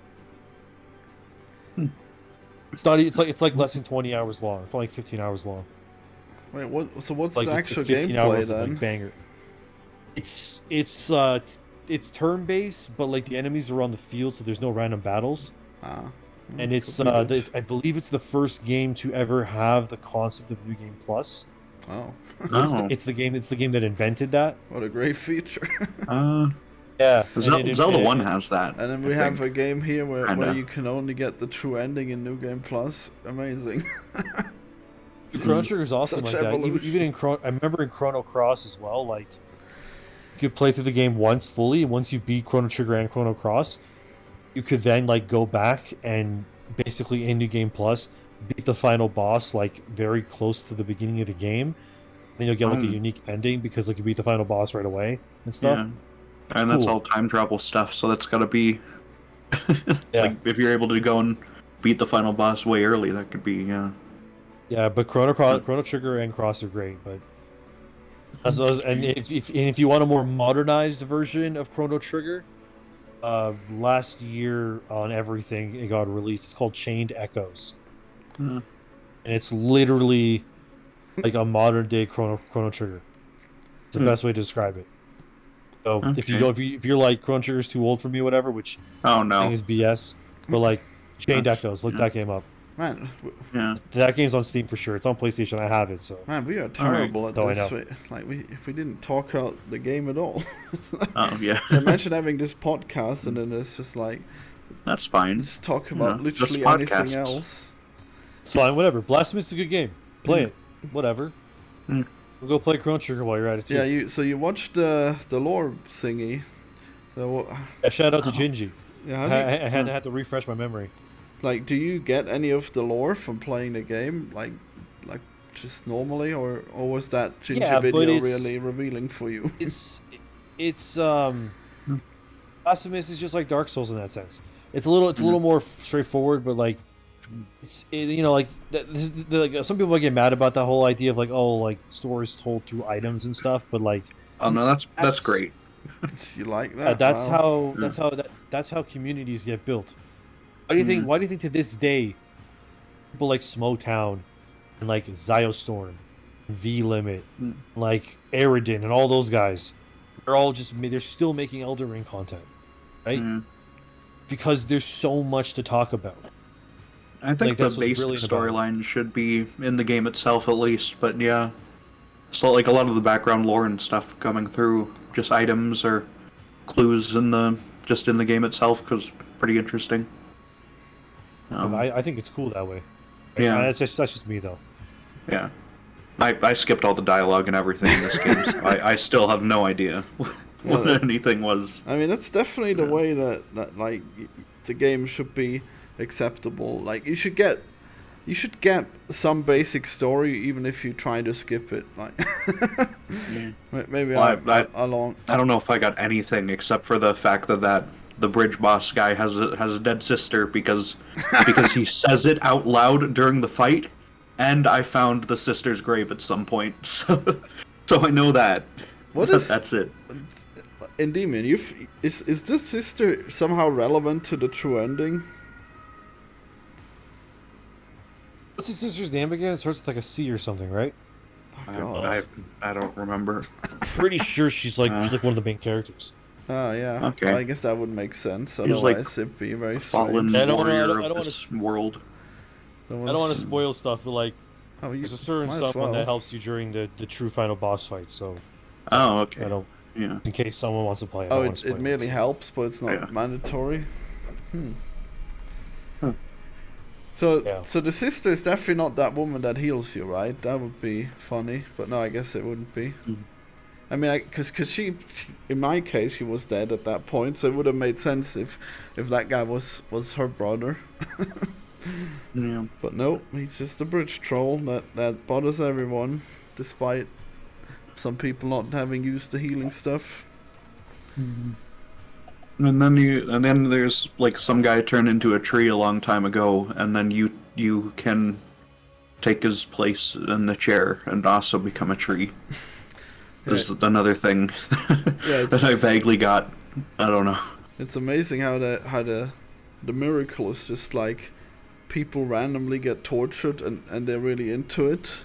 It's not. It's like less than 20 hours long. It's probably like 15 hours long. Wait, what? So what's Like the it's actual 15 gameplay hours of, then? like, banger. It's turn based, but like the enemies are on the field, so there's no random battles. Ah. And it's could be good. I believe it's the first game to ever have the concept of New Game Plus. Oh, It's the game that invented that. what a great feature. Yeah, Zelda 1 has that. And then we I have think. a game here where Kinda. you can only get the true ending in New Game Plus. Amazing. Chrono Trigger is awesome Such like that. evolution. Even in I remember in Chrono Cross as well. Like you could play through the game once fully, and once you beat Chrono Trigger and Chrono Cross, you could then like go back and basically in New Game Plus beat the final boss like very close to the beginning of the game. Then you'll get like a unique ending because like you beat the final boss right away and stuff. Yeah. And that's cool. all time travel stuff, so that's gotta be Yeah. like if you're able to go and beat the final boss way early, that could be Yeah, but Chrono Trigger and Cross are great, but and if you want a more modernized version of Chrono Trigger, last year on everything it got released. It's called Chained Echoes, and it's literally like a modern day Chrono Trigger. It's the best way to describe it. So if you're like Chrono Trigger's too old for me, or whatever, which oh I no. think is BS, but like Chained Echoes, look that game up. Man, Yeah. That game's on Steam for sure. It's on PlayStation. I have it. So man, we are terrible at Though I this. know. Like if we didn't talk out the game at all. Oh yeah. Imagine having this podcast and then it's just like That's fine. just talk about Yeah, literally just anything podcasts. else. it's fine. Whatever. Blasphemous is a good game. Play it. Whatever. Mm. We'll go play Chrono Trigger while you're at it too. Yeah, so you watched the lore thingy. So Yeah, shout out to Gingy. yeah, I, how do you, I had to refresh my memory. like do you get any of the lore from playing the game like just normally or was that Ginger Yeah, but video it's- really revealing for you? It's Blasphemous is just like Dark Souls in that sense. It's a little more straightforward, but like like some people might get mad about that whole idea of like stories told through items and stuff, but like Oh no, that's great. You like that? that's Wow. that's how communities get built. Why do you think to this day people like Smotown and like Ziostorm, V Limit, like Aridin and all those guys, they're still making Elden Ring content, right? Because there's so much to talk about. I think Like, the that's what's basic brilliant about it. storyline should be in the game itself at least, but yeah. So like a lot of the background lore and stuff coming through just items or clues in the game itself was pretty interesting. I think it's cool that way. Yeah. That's just me though. Yeah. I skipped all the dialogue and everything in this game. So I still have no idea what anything was. I mean, that's definitely the way that like the game should be acceptable. Like you should get You should get some basic story, even if you try to skip it. Like, maybe Well, I I don't know if I got anything except for the fact that the bridge boss guy has a dead sister because he says it out loud during the fight, and I found the sister's grave at some point, so I know that. That's it. Endymion, is this sister somehow relevant to the true ending? What's his sister's name again? It starts with like a C or something, right? God. I don't remember. Pretty sure she's like one of the main characters. Oh yeah. Okay. Well, I guess that would make sense. He's Otherwise, it'd be very fallen strange. warrior of this world. I don't want to spoil stuff, but like, there's a certain someone that helps you during the true final boss fight. So. Oh, okay. I don't. Yeah. In case someone wants to play it. Oh, it merely helps, but it's not mandatory. Huh. So the sister is definitely not that woman that heals you, right? That would be funny, but no, I guess it wouldn't be. I mean, because she, in my case, she was dead at that point, so it would have made sense if that guy was her brother. Yeah. But no, he's just a bridge troll that bothers everyone, despite some people not having used the healing stuff. And then there's like some guy turned into a tree a long time ago, and then you can take his place in the chair and also become a tree. There's another thing that I vaguely got. I don't know. It's amazing how the miracle is just like people randomly get tortured and they're really into it.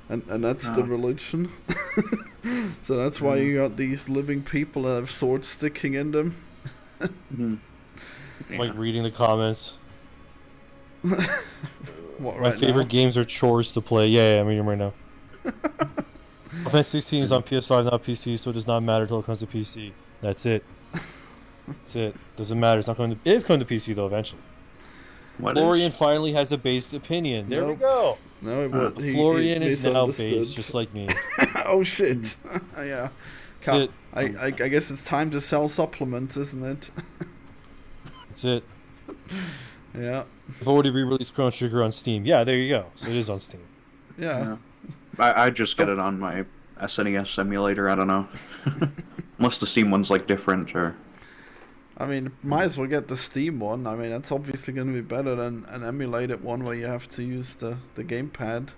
And that's the religion. So that's why you got these living people that have swords sticking in them. Like reading the comments. What, My favorite games are chores to play. Yeah, I'm reading them right now. Offense 16 is on PS5, not PC, so it does not matter until it comes to PC. That's it. That's it. Doesn't matter. It's not going to. It is coming to PC though eventually. Florian finally has a based opinion. There we go. No, Florian is now based, just like me. Oh shit! Yeah. That's it. I guess it's time to sell supplements, isn't it? That's it. Yeah. I've already re-released Chrono Trigger on Steam. Yeah, there you go. So it is on Steam. Yeah. I just get it on my SNES emulator. I don't know. Unless the Steam one's like different or. I mean, might as well get the Steam one. I mean, that's obviously going to be better than an emulated one where you have to use the gamepad.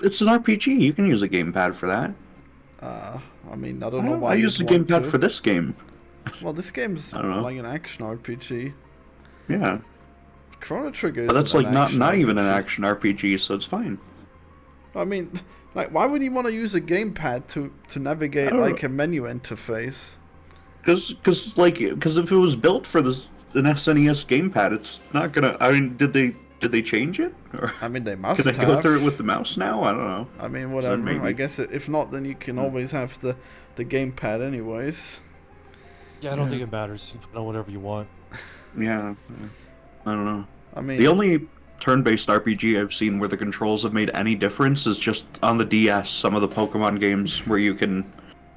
It's an RPG. You can use a gamepad for that. I mean, I don't know why. I used the gamepad for this game. Well, this game's like an action RPG. Yeah. Chrono Trigger. But that's like not even an action RPG, so it's fine. I mean, like, why would you want to use a gamepad to navigate like a menu interface? Because if it was built for an SNES gamepad, it's not gonna. I mean, did they change it? Or I mean, they must. Can they go through it with the mouse now? I don't know. I mean, whatever. I guess if not, then you can always have the gamepad, anyways. Yeah, I don't think it matters. You can put on whatever you want. Yeah, I don't know. I mean, the only turn-based RPG I've seen where the controls have made any difference is just on the DS. Some of the Pokemon games where you can.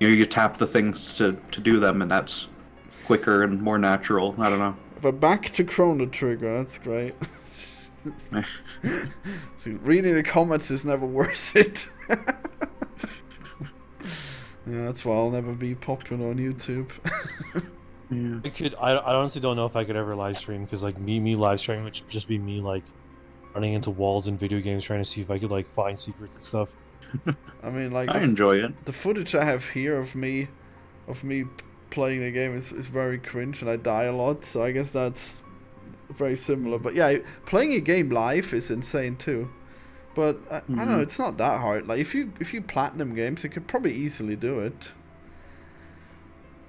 You tap the things to do them, and that's quicker and more natural. I don't know. But back to Chrono Trigger, that's great. Reading the comments is never worth it. Yeah, that's why I'll never be popular on YouTube. Yeah. I honestly don't know if I could ever live stream, because like me live streaming would just be me like running into walls in video games trying to see if I could like find secrets and stuff. I mean, like, I enjoy it. The footage I have here of me playing the game is very cringe, and I die a lot. So I guess that's very similar. But yeah, playing a game live is insane too. But I don't know, it's not that hard. Like if you platinum games, you could probably easily do it.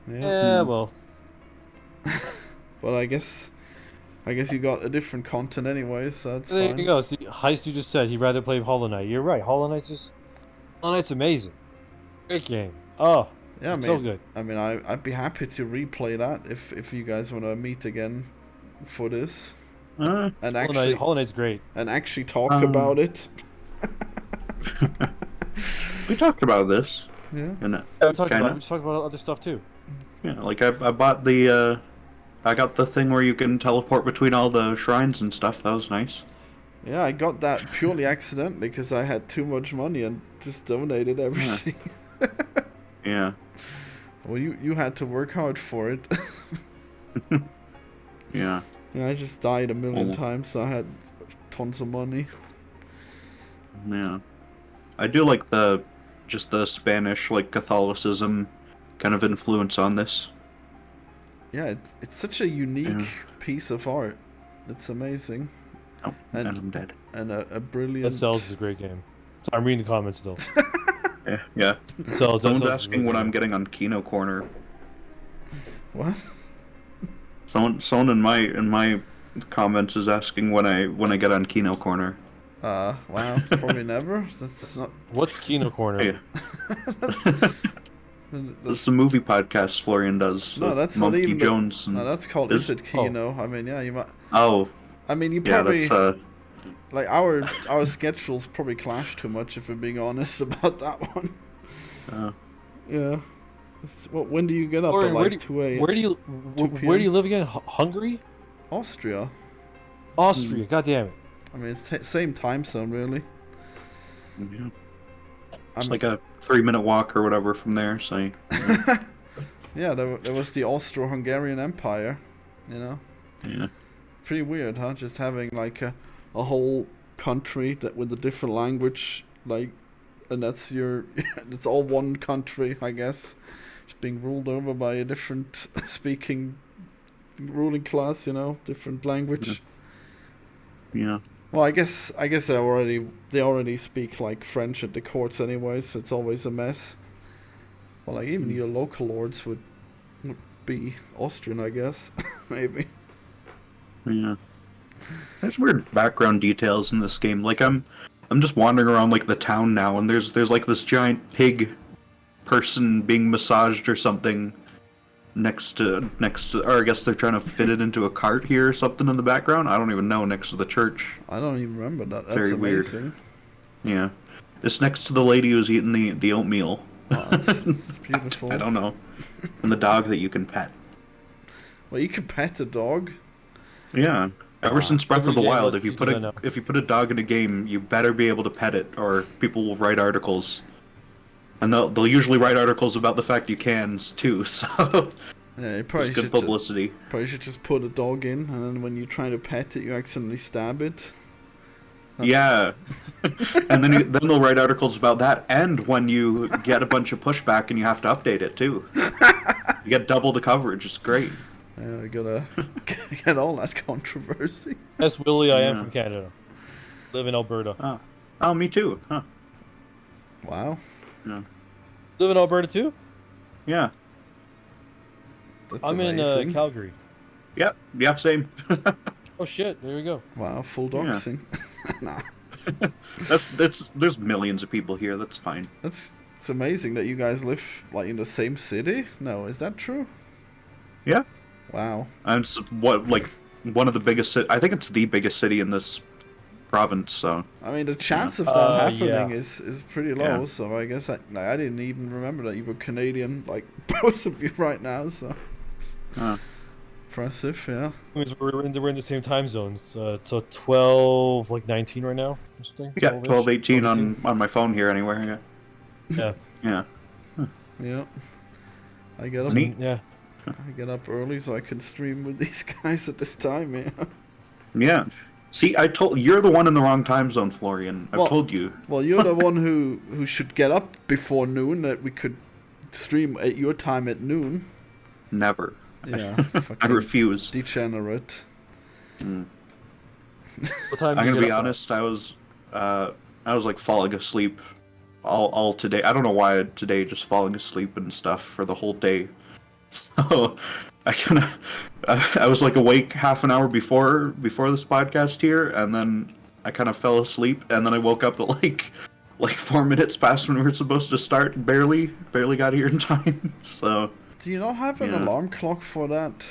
Yeah, well. But I guess you got a different content anyway, so that's fine. There you go. See, Heistu just said he'd rather play Hollow Knight. You're right. Hollow Knight's amazing. Great game. Oh, yeah, it's so good. I mean, I'd be happy to replay that if you guys want to meet again for this. And actually, Hollow Knight's great. And actually talk about it. We talked about this. Yeah. We talked about other stuff too. Yeah, like I bought the I got the thing where you can teleport between all the shrines and stuff. That was nice. Yeah, I got that purely accidentally because I had too much money and just donated everything. Yeah. Well, you had to work hard for it. Yeah. Yeah, I just died a million Oh. times, so I had tons of money. Yeah. I do like the Spanish like Catholicism kind of influence on this. Yeah, it's such a unique Yeah. piece of art. It's amazing. Oh, and I'm dead. And a brilliant... Dead Cells is a great game. So I'm reading the comments still. Yeah. Yeah. Dead Cells Someone's is a asking great what I'm game. getting on Kino Corner. What? Someone in my comments is asking when I get on Kino Corner. Wow, probably never. That's not... What's Kino Corner? Yeah. It's the movie podcast Florian does. No, with that's not Monkey even... Jones. No, that's called Is It Kino? I mean, yeah, you might... Oh, I mean, you yeah, probably... that's Like, our schedules probably clash too much, if we're being honest about that one. Yeah. When do you get up? Florian, At like 2 a.m.? where do you live again? Hungary? Austria. Austria, god damn it. I mean, it's same time zone, really. yeah. It's like a 3-minute walk or whatever from there. So Yeah, there was the Austro-Hungarian Empire, you know? yeah, Pretty weird, huh? Just having, like, a whole country that with a different language, like, and that's it's all one country, I guess. It's being ruled over by a different ruling class, you know? Different language. yeah, Well, I guess they already speak like French at the courts anyway, so it's always a mess. Well, like even your local lords would be Austrian, I guess, maybe. yeah. There's weird background details in this game. Like I'm just wandering around like the town now, and there's like this giant pig person being massaged or something next to, or I guess they're trying to fit it into a cart here or something in the background. I don't even know. Next to the church. I don't even remember that. That's Very weird. amazing. Yeah, it's next to the lady who's eating the oatmeal. Oh, that's beautiful. I don't know. And the dog that you can pet. Well, you can pet a dog. Yeah. Ever since Breath Every of the game Wild, lets if you you put do that now. if you put a dog in a game, you better be able to pet it, or people will write articles. And they'll usually write articles about the fact you can too. So Yeah, you probably it's good should publicity. probably should just put a dog in, and then when you try to pet it, you accidentally stab it. Yeah. And then they'll write articles about that, and when you get a bunch of pushback and you have to update it too. You get double the coverage. It's great. Yeah, we gotta get all that controversy. Yes, Willie, I am Yeah. from Canada. Live in Alberta. Oh, me too. Huh. Wow, Yeah. Live in Alberta too? Yeah. that's I'm amazing. in Calgary. Yep. Yeah. Same. Oh shit, there we go. Wow, full Yeah. doxing. Nah, There's millions of people here. That's fine. it's amazing that you guys live like in the same city. No, is that true? Yeah. Wow. And it's one of the biggest. I think it's the biggest city in this province. So I mean, the chance of that happening yeah. is pretty low. Yeah. So I guess I didn't even remember that you were Canadian, like both of you right now. So impressive, yeah. Means we're in the same time zone. So 12, like 19 right now or something. yeah, 12-ish? 12:18 12:18? on my phone here anywhere. Yeah. Yeah. Yeah. Yeah. I get up. Neat. Yeah. I get up early so I can stream with these guys at this time. Yeah. Yeah. See, you're the one in the wrong time zone, Florian. I've Well- told you. Well, you're the one who should get up before noon, that we could stream at your time at noon. Never. Yeah. I Fucking refuse. degenerate. What time do I'm you gonna get be up at? honest. I was like falling asleep all today. I don't know why today, just falling asleep and stuff for the whole day. So I was like awake half an hour before this podcast here, and then I kind of fell asleep, and then I woke up at like 4 minutes past when we were supposed to start. Barely got here in time. So Do you not have an Yeah. alarm clock for that?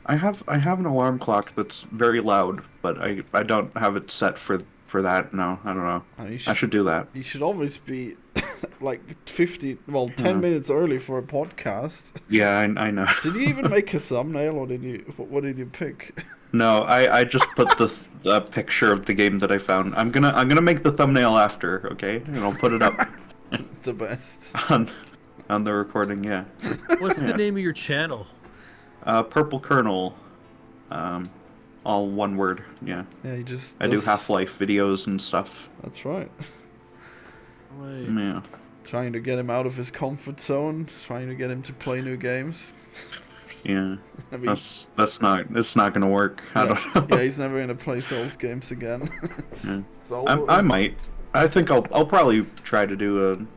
I have an alarm clock that's very loud, but I don't have it set for that. No, I don't know. Oh, you I should do that. You should always be like 10 Yeah. minutes early for a podcast. Yeah, I know. Did you even make a thumbnail, or what did you pick? No, I just put the a picture of the game that I found. I'm gonna make the thumbnail after, okay? And I'll put it up The best. on the recording. Yeah. What's the name of your channel? Purple Kernel. All one word. Yeah. Yeah, he just. I do Half-Life videos and stuff. That's right. Wait. Yeah. Trying to get him out of his comfort zone. Trying to get him to play new games. Yeah. I mean, It's not gonna work. I don't know. Yeah, he's never gonna play Souls games again. Yeah. It's all I might. I think I'll probably try to do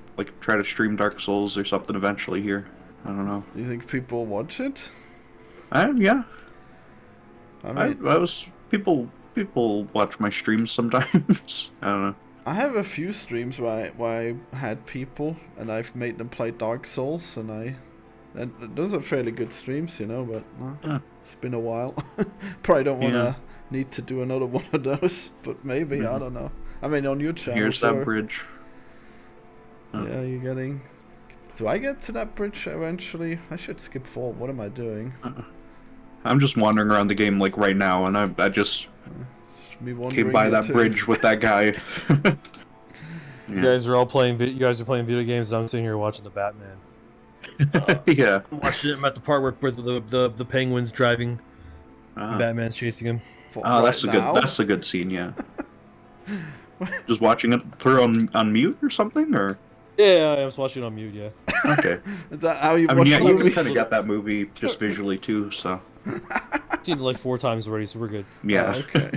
try to stream Dark Souls or something eventually here. I don't know. Do you think people watch it? Yeah. I mean, I was people watch my streams sometimes. I don't know. I have a few streams where I had people and I've made them play Dark Souls, and those are fairly good streams, you know. But Yeah. it's been a while. Probably don't Yeah. need to do another one of those, but maybe I don't know. I mean, on your channel. Here's sure. that bridge. Yeah, you're getting. Do I get to that bridge eventually? I should skip forward. What am I doing? I'm just wandering around the game like right now, and I just Me wandering came by here that too. bridge with that guy. You guys are all playing. You guys are playing video games, and I'm sitting here watching the Batman. Yeah. I'm watching it. I'm at the part where the penguin's driving. Ah. Batman's chasing him. For Oh, right now? that's a good scene. Yeah. Just watching it through on mute or something, or Yeah, I was watching it on mute. Yeah. okay. Is that how you I watch mean, yeah, you can movies? kind of get that movie just visually too. So Seen it like 4 times already, so we're good. yeah. Oh, okay.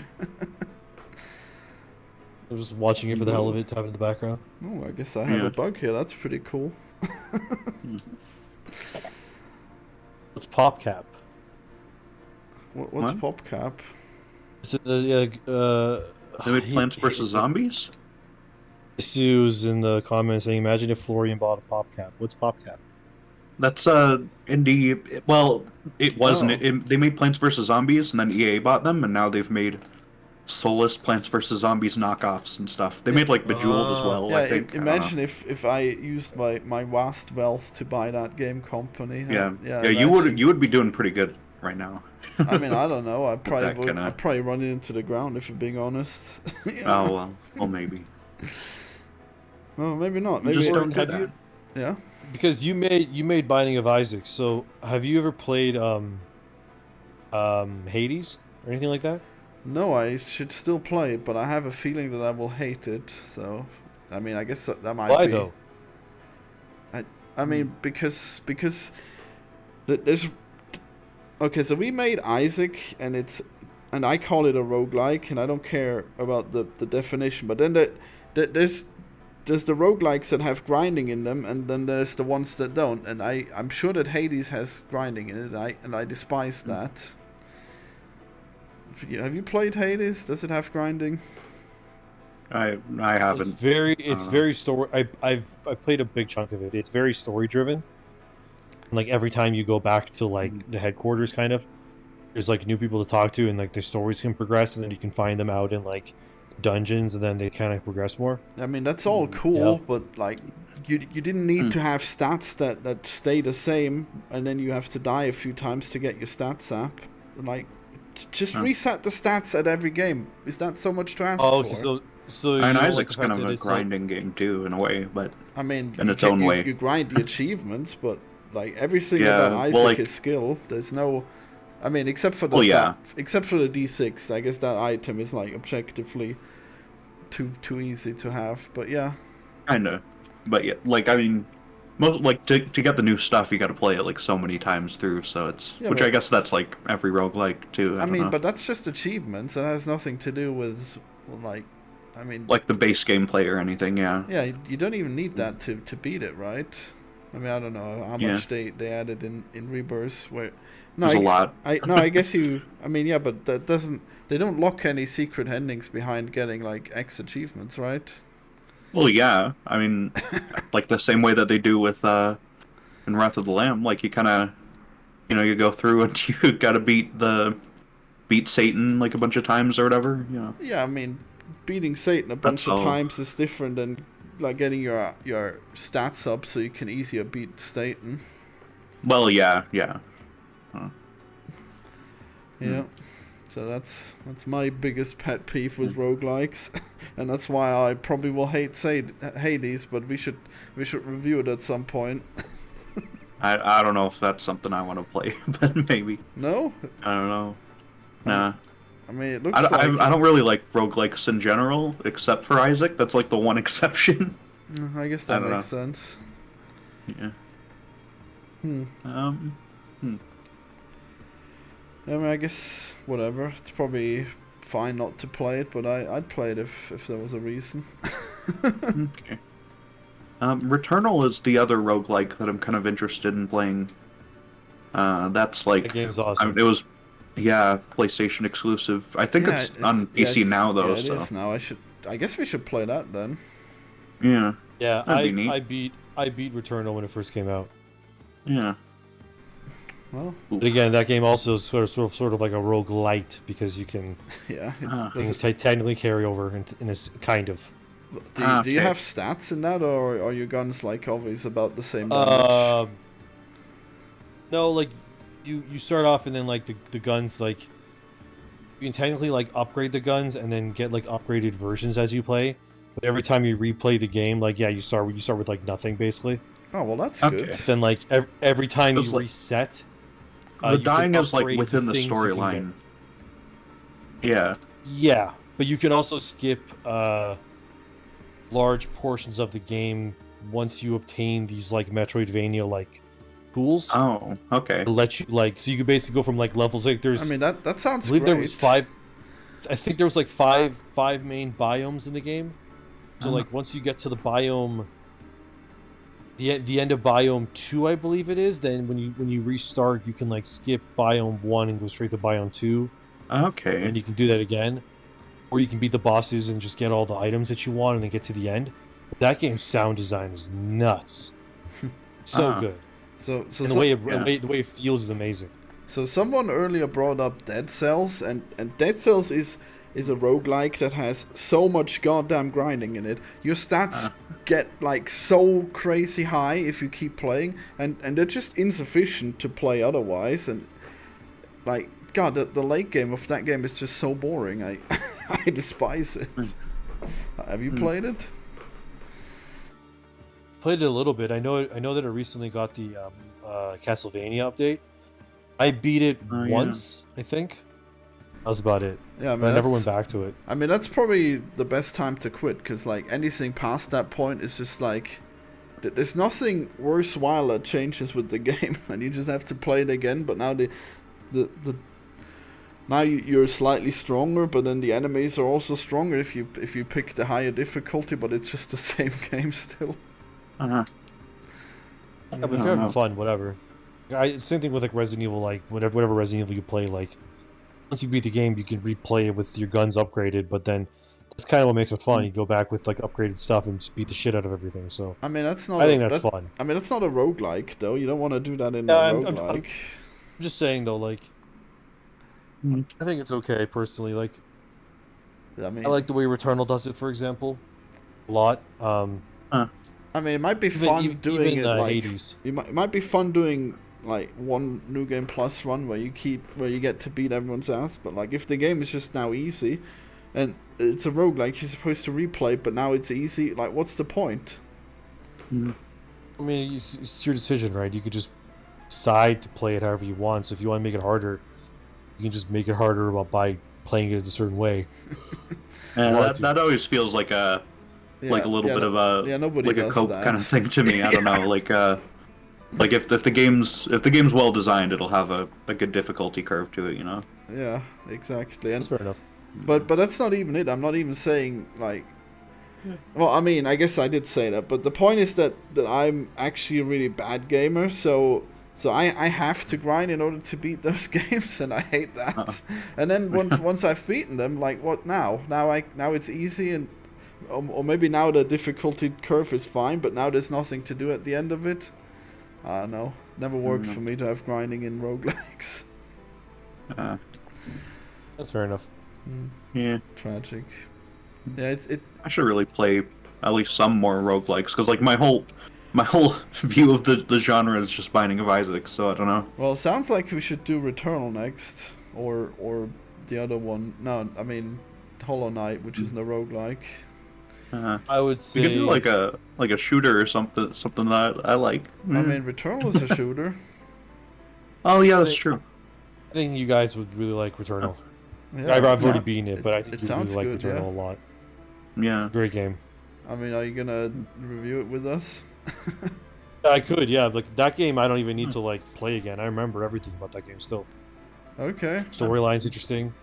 I'm just watching it for the hell of it, to have it in the background. Oh, I guess I have Yeah. a bug here. That's pretty cool. What's PopCap? What's What? PopCap? Is it the They made Plants vs Zombies. Sue was in the comments saying, "Imagine if Florian bought a PopCap." What's PopCap? That's indie. Well, it wasn't. Oh. They made Plants vs Zombies, and then EA bought them, and now they've made soulless Plants vs Zombies knockoffs and stuff. They made like Bejeweled as well. Yeah, I think. imagine if I used my vast wealth to buy that game company. Yeah, yeah. you imagine. would be doing pretty good right now. I mean, I don't know. I'd that kinda- I'd probably run it into the ground if I'm being honest. You know? Oh well, maybe. Well, maybe not. You Maybe just Or don't do have that. you? Yeah. Because you made Binding of Isaac. So have you ever played Hades or anything like that? No, I should still play it, but I have a feeling that I will hate it. So, I mean, I guess that might Why be. though? I mean, because there's. Okay, so we made Isaac, and I call it a roguelike, and I don't care about the definition. But then there's the roguelikes that have grinding in them, and then there's the ones that don't. And I'm sure that Hades has grinding in it, and I despise that. Have you played Hades? Does it have grinding? I haven't. It's very story. I've played a big chunk of it. It's very story driven. Like every time you go back to like the headquarters, kind of, there's like new people to talk to, and like their stories can progress, and then you can find them out in like dungeons, and then they kind of progress more. I mean, that's all cool, Yeah. but like you didn't need to have stats that stay the same, and then you have to die a few times to get your stats up. Like, just reset the stats at every game. Is that so much to ask Oh, for? okay, so And you don't like Isaac's the kind fact of that a it's, like- grinding game too, in a way, but I mean, in you its own way. you grind the achievements, but like every single Yeah, that well, Isaac like- is skill. There's no, I mean, except for the Well, yeah. except for the D6. I guess that item is like objectively too easy to have. But yeah, Kinda. But yeah, like I mean, most like to get the new stuff, you got to play it like so many times through. So it's Yeah, which but- I guess that's like every roguelike too. I don't mean, know. but that's just achievements. It has nothing to do with like, I mean, like the base gameplay or anything. Yeah. yeah, you don't even need that to beat it, right? I mean, I don't know how Yeah. much they added in Rebirth. Where There's a lot. I guess you. I mean, yeah, but that doesn't. They don't lock any secret endings behind getting like X achievements, right? Well, yeah. I mean, like the same way that they do with in Wrath of the Lamb. Like you kind of, you go through and you got to beat Satan like a bunch of times or whatever. You know. Yeah, I mean, beating Satan a bunch That's of all. times is different than like getting your stats up so you can easier beat Satan. Well, yeah, yeah. Yeah. So that's my biggest pet peeve with roguelikes, and that's why I probably will hate Hades. But we should review it at some point. I don't know if that's something I want to play, but maybe. No, I don't know. Nah. I mean, it looks I don't really like roguelikes in general, except for Isaac. That's like the one exception. I guess that makes sense. Yeah. I mean, I guess whatever. It's probably fine not to play it, but I'd play it if there was a reason. Okay. Returnal is the other roguelike that I'm kind of interested in playing. That's like... That game's awesome. It was, PlayStation exclusive. I think it's on PC now, though. Yeah, it is now. I guess we should play that then. Yeah. Yeah, That'd be neat. I beat Returnal when it first came out. Yeah. Well, but again, that game also is sort of like a roguelite because you can things technically carry over in a kind of. Do you have stats in that, or are your guns like always about the same damage? No, like you start off and then like the guns like you can technically like upgrade the guns and then get like upgraded versions as you play. But every time you replay the game, like you start with like nothing basically. Oh well, that's good. Then like every time you reset, the dying is like within the storyline. Yeah. Yeah, but you can also skip large portions of the game once you obtain these like Metroidvania like tools. Oh, okay. To let you like, so you can basically go from like levels like there's. I mean that sounds. I believe great. there was 5. I think there was like five main biomes in the game. So like once you get to the biome, the end of biome 2, I believe it is. Then when you restart, you can like skip biome 1 and go straight to biome 2. Okay. And you can do that again, or you can beat the bosses and just get all the items that you want and then get to the end. That game's sound design is nuts. So good. So and the way it feels is amazing. So someone earlier brought up Dead Cells, and Dead Cells is a roguelike that has so much goddamn grinding in it. Your stats get like so crazy high if you keep playing, and they're just insufficient to play otherwise. And like, God, the late game of that game is just so boring. I I despise it. Have you played it? Played it a little bit. I know that it recently got the Castlevania update. I beat it once, I think. That was about it. Yeah, I mean, but I never went back to it. I mean, that's probably the best time to quit, because like anything past that point is just like there's nothing worthwhile that changes with the game, and you just have to play it again. But now now you're slightly stronger, but then the enemies are also stronger if you pick the higher difficulty. But it's just the same game still. Yeah, but if you're having fun, whatever. Same thing with like Resident Evil. Like whatever Resident Evil you play, like once you beat the game, you can replay it with your guns upgraded. But then that's kind of what makes it fun. You go back with like upgraded stuff and just beat the shit out of everything. So I mean, that's not. I think that's fun. I mean, that's not a roguelike though. You don't want to do that in a roguelike. I'm just saying though, like I think it's okay personally. Like I like the way Returnal does it, for example, a lot. I mean, it might be fun doing it like Hades. It might be fun doing like one New Game Plus run where you get to beat everyone's ass. But like if the game is just now easy, and it's a roguelike, you're supposed to replay, but now it's easy. Like, what's the point? I mean, it's your decision, right? You could just decide to play it however you want. So if you want to make it harder, you can just make it harder by playing it a certain way. That always feels like a little bit of a like a cope kind of thing to me. I don't know, like if the game's well designed, it'll have a good difficulty curve to it, you know. Yeah, exactly. And that's fair enough. But that's not even it. I'm not even saying like. Well, I mean, I guess I did say that, but the point is that I'm actually a really bad gamer, so I have to grind in order to beat those games, and I hate that. And then once I've beaten them, like, what now? Now it's easy, and or maybe now the difficulty curve is fine, but now there's nothing to do at the end of it. I don't know. Never worked for me to have grinding in roguelikes. That's fair enough. Yeah. Tragic. Yeah, I should really play at least some more roguelikes, because like my whole view of the genre is just Binding of Isaac, so I don't know. Well, it sounds like we should do Returnal next, or the other one. No, I mean Hollow Knight, which isn't a roguelike. I would You say could do like a shooter or something that I like. I mean, Returnal is a shooter. Oh yeah, that's true. I think you guys would really like Returnal. Yeah, I've already yeah. beaten it, but I think it you really sounds like good, Returnal yeah. a lot. Yeah. Great game. I mean, are you gonna review it with us? I could, yeah. Like that game, I don't even need to like play again. I remember everything about that game still. Okay. Storyline's interesting.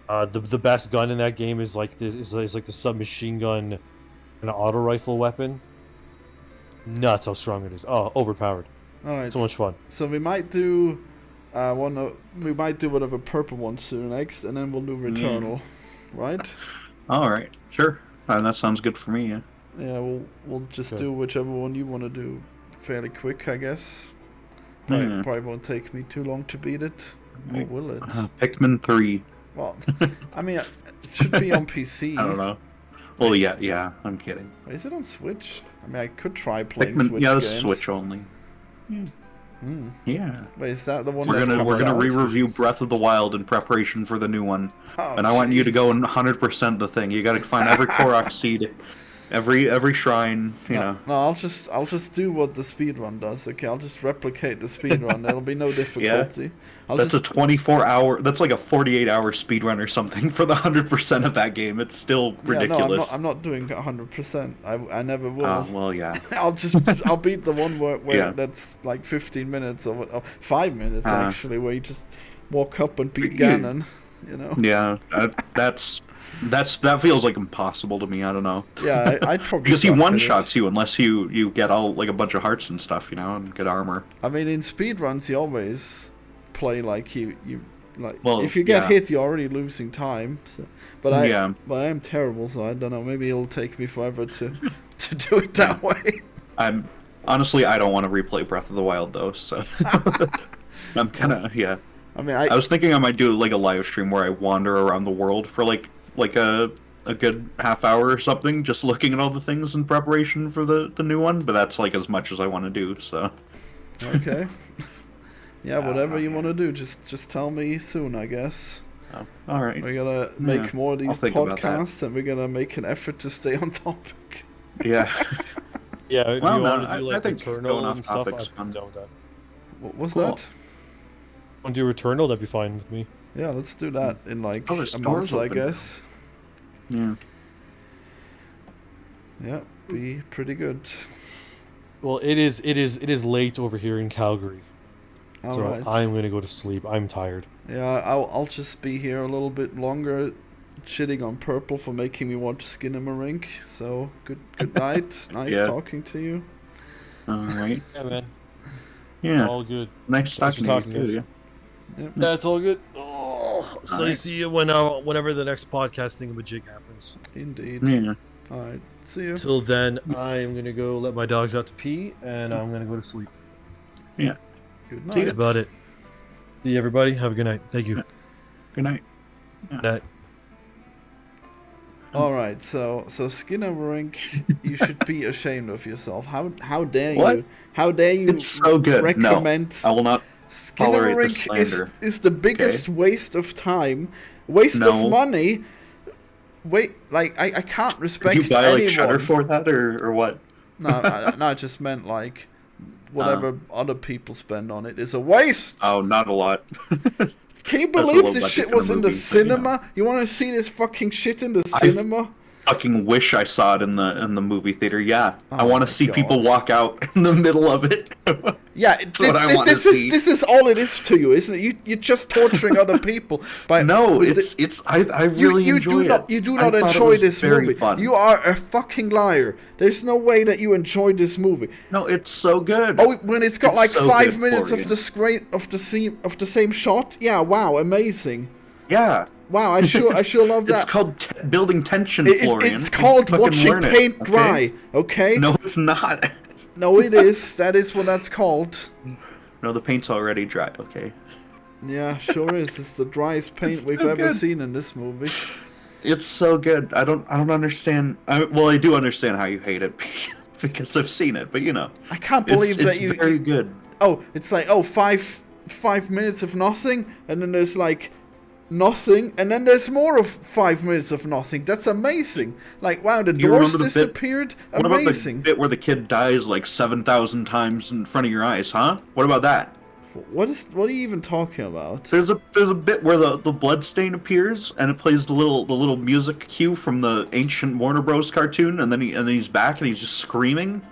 The best gun in that game is like this is like the submachine gun, an auto rifle weapon. Nuts how strong it is. Oh, overpowered. All right. So much fun. So we might do we might do whatever purple ones to next, and then we'll do Returnal, right? All right. Sure. That sounds good for me. Yeah. Yeah, we'll just Good. do whichever one you want to do fairly quick, I guess. Yeah. Probably won't take me too long to beat it. Or will it? Pikmin 3. Well, I mean, it should be on PC. I don't know. Well, yeah. I'm kidding. Is it on Switch? I mean, I could try playing Pikmin, Switch yeah, games. that's Switch only. Hmm. Yeah. Wait, is that the one We're that gonna comes out? re-review Breath of the Wild in preparation for the new one, Oh, and I want you to jeez. go and 100% the thing. You got to find every Korok seed, every shrine. You know. No, I'll just do what the speedrun does. Okay, I'll just replicate the speedrun. There'll be no difficulty. That's a 24-hour. That's like a 48-hour speedrun or something for the 100% of that game. It's still ridiculous. Yeah, no, I'm not doing 100%. I never will. Oh well, yeah. I'll beat the one where Yeah. that's like 15 minutes or 5 minutes actually, where you just walk up and beat Yeah. Ganon. You know. Yeah, that feels like impossible to me. I don't know. Yeah, I'd probably. Because he suck at one it. shots you unless you get all like a bunch of hearts and stuff, you know, and get armor. I mean, in speedruns, you always play like you like. Well, if you get yeah. hit, you're already losing time. So, but I am terrible, so I don't know. Maybe it'll take me forever to do it that way. I'm honestly, I don't want to replay Breath of the Wild though, so I'm kind of I mean, I was thinking I might do like a live stream where I wander around the world for like a good half hour or something, just looking at all the things in preparation for the new one. But that's like as much as I want to do. So okay. Yeah, whatever you want to do, just tell me soon, I guess. oh, all right. We're gonna make more of these I'll think about that. podcasts, and we're gonna make an effort to stay on topic. Yeah. Yeah, if Well, you no, want to I do like think going Returnal off and stuff, topic's I'm fun. down with that. What was Cool. that? Want to do Returnal? That'd be fine with me. Yeah, let's do that in like Oh, a there's month, stores I open. guess. Yeah. Yeah, be pretty good. Well, it is late over here in Calgary, All so right. I'm gonna go to sleep. I'm tired. Yeah, I'll just be here a little bit longer, shitting on Purple for making me watch Skinamarink. So good night. Nice Yeah. talking to you. All right. Yeah, man. Yeah. All good. Nice Thanks for talking to you talking, too. Yep. That's all good. Oh, so Alright. See you when whenever the next podcast thingamajig happens. Indeed. Yeah. All right. See you. Till then, I'm gonna go let my dogs out to pee, and I'm gonna go to sleep. Yeah. Good See night. That's about it. See you, everybody. Have a good night. Thank you. Good night. Good night. All right. So Skinamarink, you should be ashamed of yourself. How dare What? you? How dare you? It's so good. Recommend. No, I will not. tolerate this Skinamarink slander. is the biggest waste of time, waste of No. money. Wait, like I can't respect Did you buy anyone. like Shutter for that or what? No, I just meant like whatever other people spend on it is a waste. Oh, not a lot. Can you that's a believe low this budget shit kind of was in the movie, but, you know. cinema? You want to see this fucking shit in the cinema? Fucking wish I saw it in the movie theater. Yeah, I Oh want my to see people God. walk out in the middle of it. Yeah, what I wanna see. this is all it is to you, isn't it? You're just torturing other people by No, with I really you enjoy do not it. you do I not thought it enjoy was this very movie. fun. You are a fucking liar. There's no way that you enjoyed this movie. No, it's so good. Oh, when it's got It's like so 5 good, minutes of Florian. the screen of the same shot. Yeah, wow, amazing. Yeah, Wow, I sure love that. it's called building tension, It- Florian. it's You called fucking watching learn it, paint okay? dry. Okay? No, it's not. No, it is. That is what that's called. No, the paint's already dry. Okay. Yeah, sure is. It's the driest paint It's we've so ever good. seen in this movie. It's so good. I don't understand. Well, I do understand how you hate it because I've seen it, but you know, I can't believe it's that you. very good. Oh, it's like five minutes of nothing, and then there's like nothing, and then there's more of 5 minutes of nothing. That's amazing. Like, wow, the You doors remember the bit- disappeared. What about the Amazing. bit where the kid dies like 7,000 times in front of your eyes, huh? What about that? What are you even talking about? There's a bit where the blood stain appears and it plays the little music cue from the ancient Warner Bros. Cartoon, and then he's back and he's just screaming.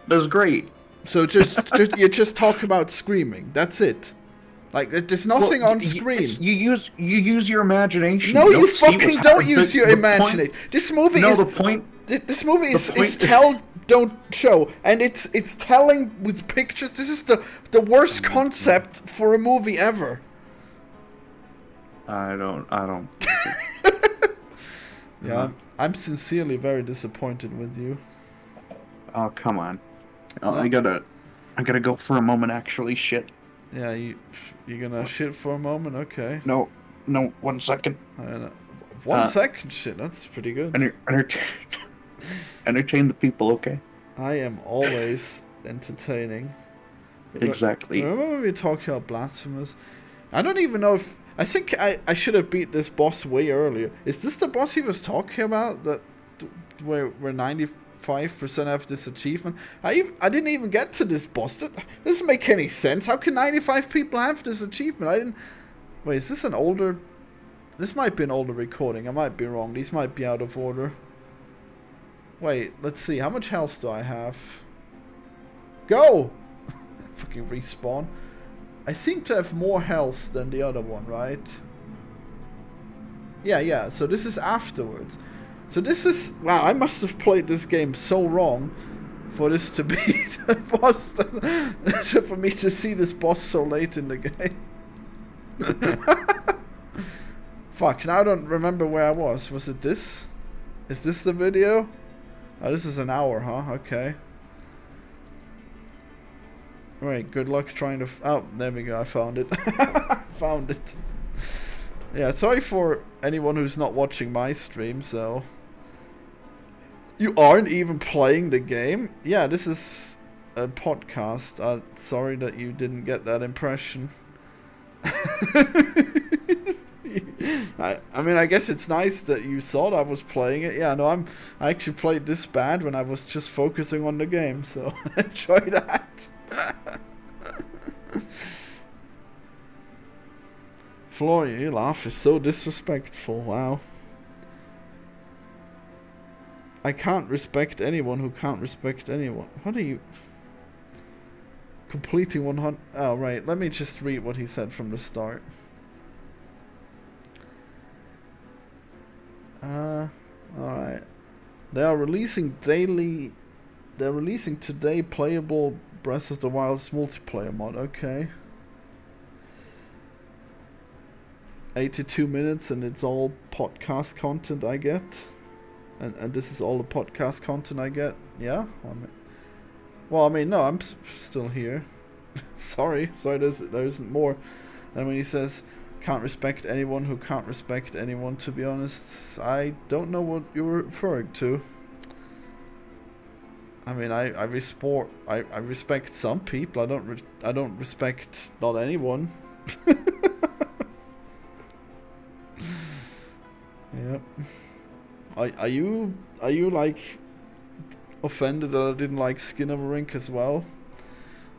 That's great. So just you just talk about screaming. That's it. Like, there's nothing on screen. You use your imagination. No, you don't see fucking what's don't happening. use your The point- imagination. This movie No, is the point. This movie is point- tell, don't show, and it's telling with pictures. This is the worst concept for a movie ever. I don't. Yeah, I'm sincerely very disappointed with you. Oh, come on. I gotta go for a moment. Actually, shit. Yeah, you're gonna shit for a moment, okay? No, 1 second. 1 second, shit. That's pretty good. Entertain the people, okay? I am always entertaining. Exactly. Remember we were talking about Blasphemous? I don't even know if... I think I should have beat this boss way earlier. Is this the boss he was talking about? That where 95% have this achievement? I didn't even get to this boss. That doesn't make any sense. How can 95 people have this achievement? I didn't... Wait, is this an older... This might be an older recording. I might be wrong. These might be out of order. Wait, let's see. How much health do I have? Go! Fucking respawn. I seem to have more health than the other one, right? Yeah. So this is afterwards. So this is... Wow, I must have played this game so wrong for this to be the boss. For me to see this boss so late in the game. Fuck, now I don't remember where I was. Was it this? Is this the video? Oh, this is an hour, huh? Okay. Right, good luck trying to... Oh, there we go, I found it. Found it. Yeah, sorry for anyone who's not watching my stream, so... You aren't even playing the game? Yeah, this is a podcast. Sorry that you didn't get that impression. I mean, I guess it's nice that you thought I was playing it. Yeah, no, I actually played this bad when I was just focusing on the game, so enjoy that. Florian, your laugh is so disrespectful. Wow. I can't respect anyone who can't respect anyone. What are you... Completing 100... Oh, right. Let me just read what he said from the start. Alright. They are releasing today playable Breath of the Wild's multiplayer mod. Okay. 82 minutes and it's all podcast content I get. And this is all the podcast content I get. Yeah? I mean, no, I'm still here. Sorry, there isn't more. And when he says... Can't respect anyone who can't respect anyone, to be honest, I don't know what you're referring to. I mean, I respect some people. I don't respect not anyone. Yep. Are you like offended that I didn't like Skin of a Rink as well?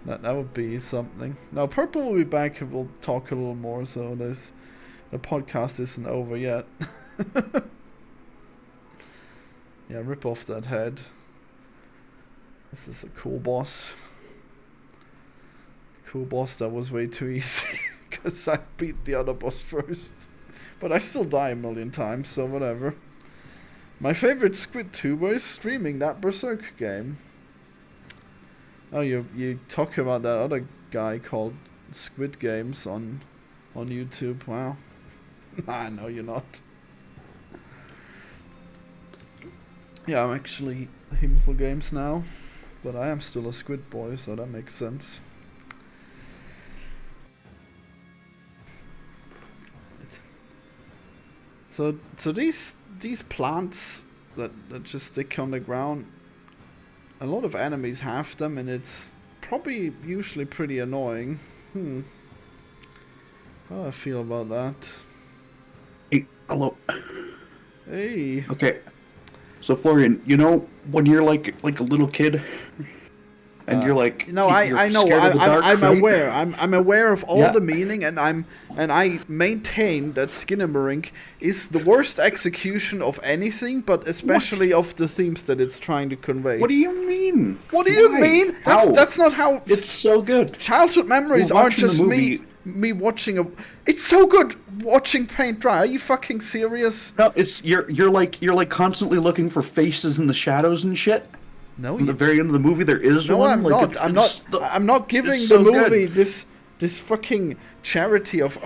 That would be something. Now, Purple will be back and we'll talk a little more, so the podcast isn't over yet. Yeah, rip off that head. This is a cool boss. Cool boss that was way too easy, because I beat the other boss first. But I still die a million times, so whatever. My favorite Squid tuber is streaming that Berserk game. Oh, you talk about that other guy called Squid Games on YouTube. Wow. Nah, no, you're not. Yeah, I'm actually Himsel Games now, but I am still a Squid boy, so that makes sense. So these plants that just stick on the ground. A lot of enemies have them, and it's probably usually pretty annoying. How do I feel about that? Hey, hello. Hey. Okay. So Florian, you know when you're like a little kid, and you're like, No, you're I know. scared of the dark, I'm right? aware. I'm aware of all Yeah. the meaning, and I maintain that Skinamarink is the worst execution of anything, but especially of the themes that it's trying to convey. What do you mean? What do you Why? mean? How? That's not how. It's so good. Childhood memories We're aren't watching the just movie. me watching a. It's so good watching paint dry. Are you fucking serious? No, it's you're like constantly looking for faces in the shadows and shit. No, At the very end of the movie, there is no, one. I'm like, not. I'm not giving it's the so movie good. this fucking charity of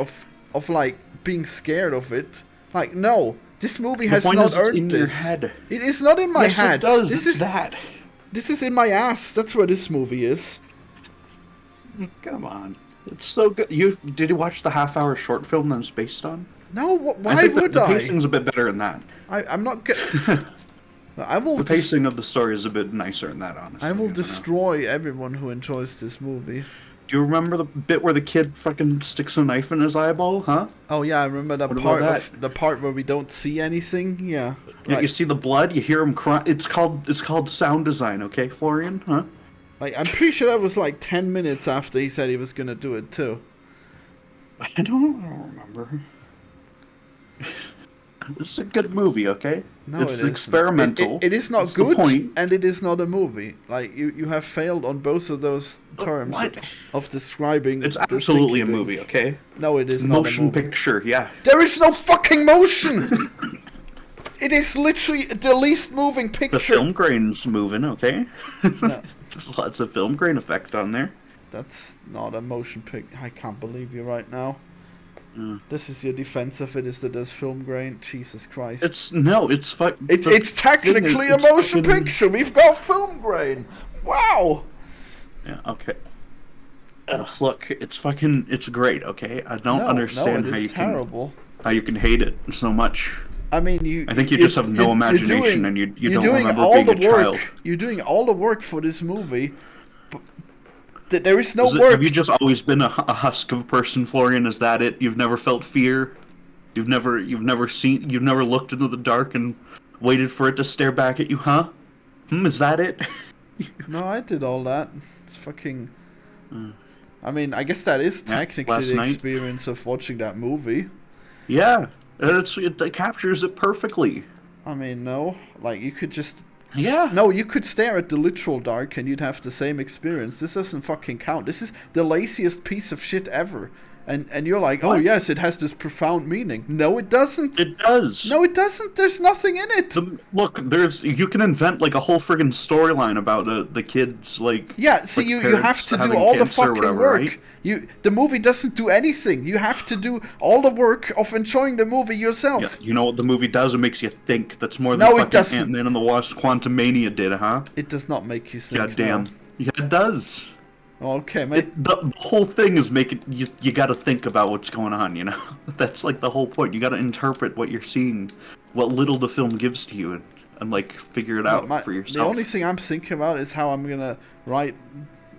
like being scared of it. Like, no, this movie The has point not is it's earned in this. your head. It is not in my Yes, head. it does. This It's is that. this is in my ass. That's where this movie is. Come on, it's so good. Did you watch the half-hour short film that it's based on? No, I why think would the I? pacing's a bit better than that. I'm not good. I will. The pacing of the story is a bit nicer than that, honestly. I will you know? destroy everyone who enjoys this movie. Do you remember the bit where the kid fucking sticks a knife in his eyeball? Huh? Oh yeah, I remember that What part about of the part where we don't see anything. Yeah. Yeah, Right. you see the blood. You hear him cry. It's called sound design. Okay, Florian? Huh? Like, I'm pretty sure that was like 10 minutes after he said he was gonna do it too. I don't remember. This is a good movie, okay? No, it's it isn't. experimental. It is not That's the good, point. and it is not a movie. Like, you have failed on both of those terms What? of describing. It's the absolutely a thinking. movie, okay? No, it is not a Motion movie. picture, yeah. There is no fucking motion. It is literally the least moving picture. The film grain's moving, okay? No, There's lots of film grain effect on there. that's not a motion pic. I can't believe you right now. Mm. This is your defense of it, is that there's film grain? Jesus Christ. It's It's technically a motion picture. We've got film grain. Wow. Yeah, okay. Look, it's great, okay? I don't No, understand no, it how is you terrible. how you can hate it so much. I mean, I think you just have no imagination and you don't remember all being the a work. child. You're doing all the work for this movie. But there is no Is it- work. have you just always been a husk of a person, Florian? Is that it? You've never felt fear? You've never looked into the dark and waited for it to stare back at you, huh? Is that it? No, I did all that. It's fucking. I mean, I guess that is Yeah, technically last the night. experience of watching that movie. Yeah, it captures it perfectly. I mean, no, like you could just. Yeah. No, you could stare at the literal dark and you'd have the same experience. This doesn't fucking count. This is the laziest piece of shit ever. And you're like, oh What? yes, it has this profound meaning. No, it doesn't. It does. No, it doesn't. There's nothing in it. Look, you can invent like a whole friggin' storyline about the kids like. Yeah, see, like, you have parents to do having all the cancer or fucking whatever, work. right? The movie doesn't do anything. You have to do all the work of enjoying the movie yourself. Yeah, you know what the movie does? It makes you think. That's more than No, it fucking doesn't. Ant-Man and the Wasp: Quantumania did, huh? It does not make you think. Goddamn. No. Yeah, it does. Okay, mate. The whole thing is making you got to think about what's going on. You know, that's like the whole point. You got to interpret what you're seeing, what little the film gives to you, and like figure it out for yourself. The only thing I'm thinking about is how I'm gonna write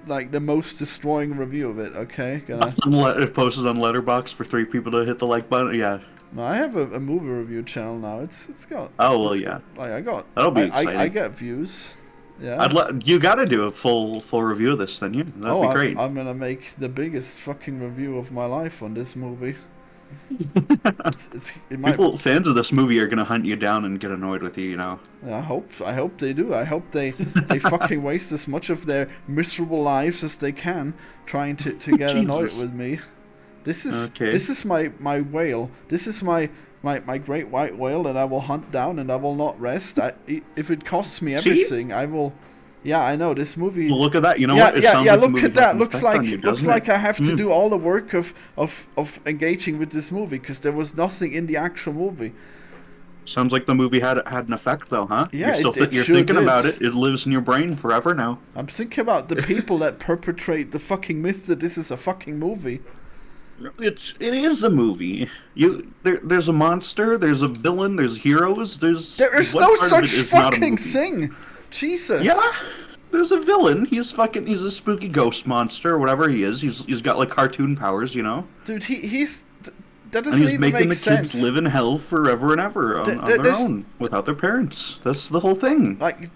like the most destroying review of it. Okay, It posted on Letterboxd for 3 people to hit the like button. Yeah. No, I have a movie review channel now. It's got. Oh well, it's yeah. got- like I got. That'll be I exciting. get views. Yeah. You got to do a full review of this, then. Yeah, that'd be great. I'm gonna make the biggest fucking review of my life on this movie. It might. Fans of this movie are gonna hunt you down and get annoyed with you. You know. I hope they do. I hope they fucking waste as much of their miserable lives as they can trying to get annoyed Jesus. with me. This Okay. is my whale. This is my great white whale that I will hunt down and I will not rest. If it costs me See? everything, I will. Yeah, I know this movie. Well, look at that. You know yeah, what? It yeah, sounds yeah. like the Look movie at that. has an Looks effect on like you, looks doesn't like it? I have to do all the work of engaging with this movie because there was nothing in the actual movie. Sounds like the movie had an effect, though, huh? Yeah, you're sure thinking did. about it. It lives in your brain forever now. I'm thinking about the people that perpetrate the fucking myth that this is a fucking movie. It is a movie. There's a monster. There's a villain. There's heroes. There is what no part of it such is not a fucking movie? thing. Jesus. Yeah, there's a villain. He's a spooky ghost monster or whatever he is. He's got like cartoon powers, you know. Dude, he's that And doesn't he's even making make the sense. kids live in hell forever and ever on their there's- own, without their parents. That's the whole thing. Like,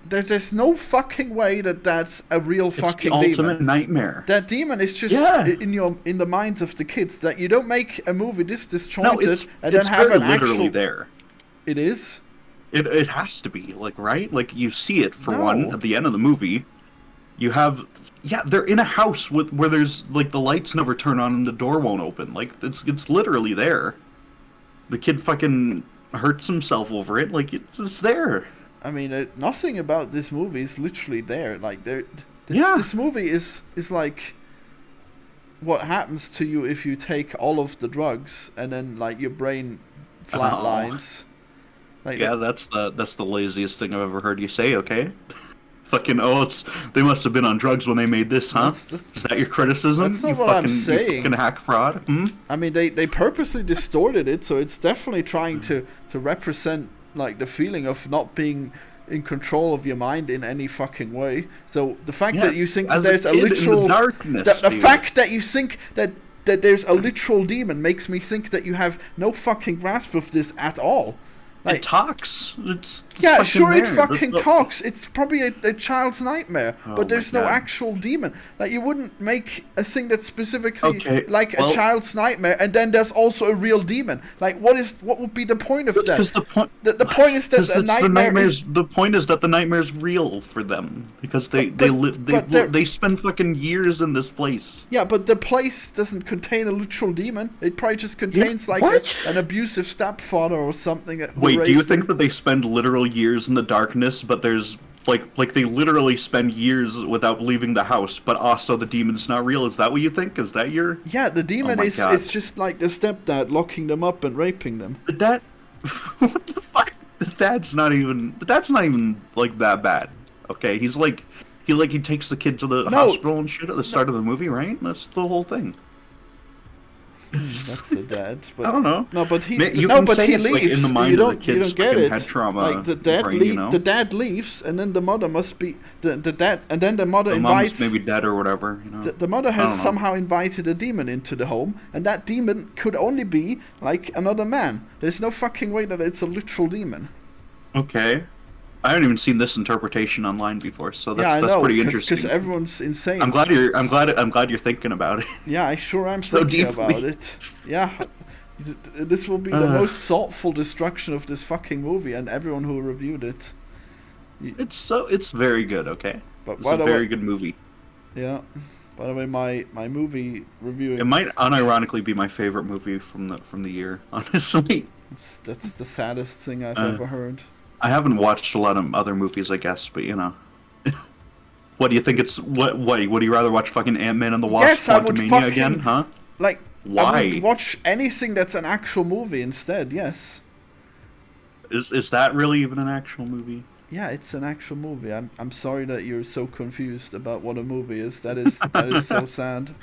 there's no fucking way that that's a real It's fucking the ultimate demon. nightmare. That demon is just Yeah. in the minds of the kids. That you don't make a movie this No, disjointed it's and then have very an literally actual. there. It is. It has to be, like, right? Like, you see it, for No. one, at the end of the movie. You have... Yeah, they're in a house where there's, like, the lights never turn on and the door won't open. Like, it's literally there. The kid fucking hurts himself over it. Like, it's there. I mean, nothing about this movie is literally there. Like, Yeah. this movie is like what happens to you if you take all of the drugs and then like your brain flatlines. Like, Yeah, that's the laziest thing I've ever heard you say, okay? Fucking, they must have been on drugs when they made this, huh? Is that your criticism? That's not you what I'm saying. You fucking hack fraud? Hmm? I mean, they purposely distorted it, so it's definitely trying to represent like the feeling of not being in control of your mind in any fucking way. So the fact that you think that as there's a kid in the literal darkness, the dude. fact that you think that there's a literal demon makes me think that you have no fucking grasp of this at all. It talks. It's Yeah, fucking sure, it there. fucking talks. It's probably a child's nightmare, Oh but there's my no God. actual demon. Like, you wouldn't make a thing that's specifically Okay, like a well- child's nightmare, and then there's also a real demon. Like, what would be the point of that? Because the point. The point is that Because the it's the nightmare nightmares. is... The point is that the nightmare's real for them because they they're- spend fucking years in this place. Yeah, but the place doesn't contain a literal demon. It probably just contains like what? an abusive stepfather or something. Who Wait, do you raised them. think that they spend literal years in the darkness, but there's like they literally spend years without leaving the house, but also the demon's not real? Is that what you think? Is that your Yeah, the demon my is God. it's just like the stepdad locking them up and raping them. the dad? What the fuck? The dad's not even like that bad. Okay, he's like he takes the kid to the No. hospital and shit at the start of the movie, right? That's the whole thing. That's the dad. But I don't know. No, but he You no, can but say he it's, like, leaves. in the mind you of the don't you kid's don't get fucking it. head trauma Like the dad brain, you know? the dad leaves, and then the mother must be the dad, and then the mother The invites. mom's maybe dead or whatever. You know. The mother I has don't know. somehow invited a demon into the home, and that demon could only be like another man. There's no fucking way that it's a literal demon. Okay. I haven't even seen this interpretation online before, so that's, Yeah, I that's know, pretty because interesting. everyone's insane. I'm glad you're thinking about it. Yeah, I sure am So thinking deeply. about it. Yeah, this will be the most thoughtful destruction of this fucking movie, and everyone who reviewed it. It's very good, okay? But It's by a the very way, good movie. yeah. By the way, my movie reviewing. It might unironically be my favorite movie from the year, honestly. That's the saddest thing I've Uh, ever heard. I haven't watched a lot of other movies, I guess, but you know. What do you think it's what would you rather watch fucking Ant-Man and the Wasp Yes, I would Quantumania fucking- again, huh? Like, I Why? would watch anything that's an actual movie instead. Yes. Is that really even an actual movie? Yeah, it's an actual movie. I'm sorry that you're so confused about what a movie is. That is so sad.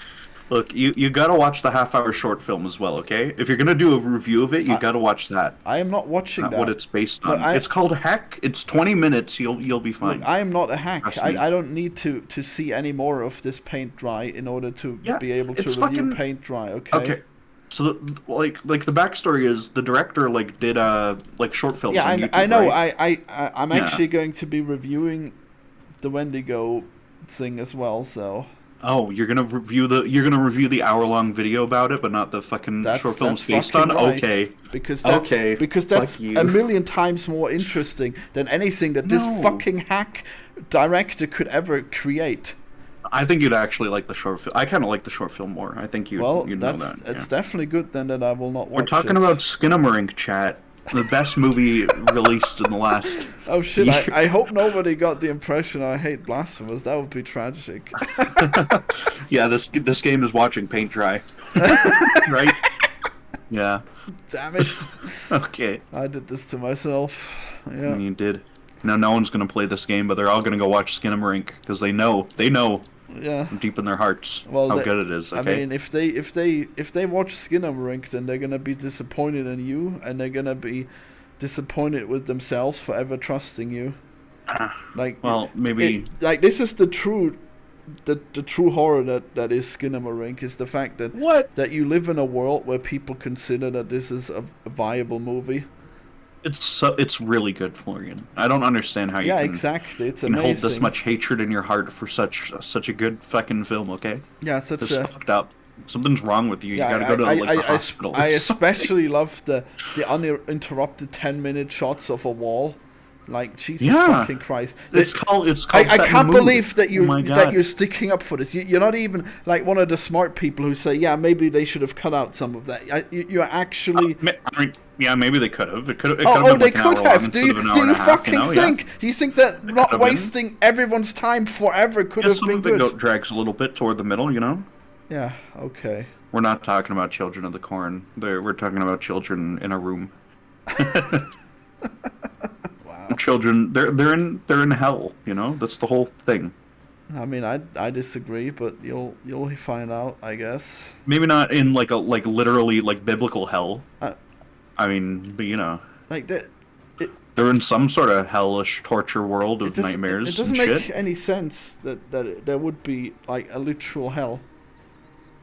Look, you gotta watch the half-hour short film as well, okay? If you're gonna do a review of it, you gotta watch that. I am not watching Not that. what it's based Look, on. It's called Heck. It's 20 minutes. You'll be fine. Look, I am not a hack. Trust me. I don't need to see any more of this paint dry in order to Yeah, be able to it's review fucking- paint dry. Okay. Okay. So like the backstory is the director like did like short films. Yeah, on YouTube, I know. right? I'm Yeah. actually going to be reviewing the Wendigo thing as well. So Oh, you're gonna review the hour-long video about it, but not the fucking that's short films that's based on. fucking right, Okay. because Okay, because fuck that's you. a million times more interesting than anything that this No. fucking hack director could ever create. I think you'd actually like the short film. I kind of like the short film more. I think you Well, you know that's that. it's yeah. definitely good then that I will not watch. We're talking it. about Skinamarink, chat. The best movie released in the last. Oh shit! year. I hope nobody got the impression I hate Blasphemous. That would be tragic. Yeah, this game is watching paint dry. Right? Yeah. Damn it! Okay. I did this to myself. Yeah. You did. Now no one's gonna play this game, but they're all gonna go watch Skinamarink because they know Yeah. deep in their hearts Well, how they- good it is. I Okay. mean, if they watch Skinamarink, then they're gonna be disappointed in you, and they're gonna be disappointed with themselves for ever trusting you. Like, well, maybe. like this is the true the true horror that is Skinamarink is the fact that What? that you live in a world where people consider that this is a viable movie. It's really good, Florian. I don't understand how you Yeah, can, exactly. It's can hold this amazing. much hatred in your heart for such a good fucking film. Okay, Yeah, such it's a. fucked up. Something's wrong with you. You Yeah, gotta go to like the hospital. or I something. especially love the uninterrupted 10-minute shots of a wall. Like Jesus Yeah. fucking Christ! It's called. I set in can't the movie. believe that Oh my that God. you're sticking up for this. You're not even like one of the smart people who say, yeah, maybe they should have cut out some of that. You're actually. I mean, yeah, maybe they could have. It could have. Oh, they been like an could hour have. long Do instead you, of an do hour and you a half, fucking know? Yeah. think? Do you think that not could have been. wasting everyone's time forever could Yeah, have some been of it good? drags a little bit toward the middle, you know. Yeah. Okay. We're not talking about Children of the Corn. We're talking about children in a room. Wow. Children, they're in hell. You know, that's the whole thing. I mean, I disagree, but you'll find out, I guess. Maybe not in like literally like biblical hell. Uh, I mean, but you know, Like that. they're in some sort of hellish torture world of It doesn't, nightmares it doesn't and make shit. any sense that there would be like a literal hell.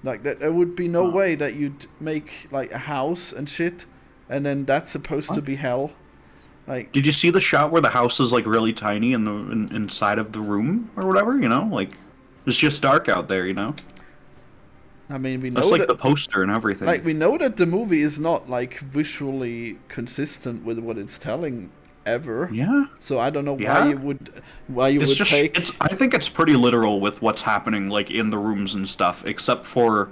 Like that, there would be no way that you'd make like a house and shit, and then that's supposed to What? be hell. Like, Did you see the shot where the house is like really tiny in the inside of the room or whatever? You know, like it's just dark out there. You know, I mean, we know that's like that, the poster and everything. like we know that the movie is not like visually consistent with what it's telling ever. yeah. So I don't know Yeah. why you It's would just take. I think it's pretty literal with what's happening like in the rooms and stuff, except for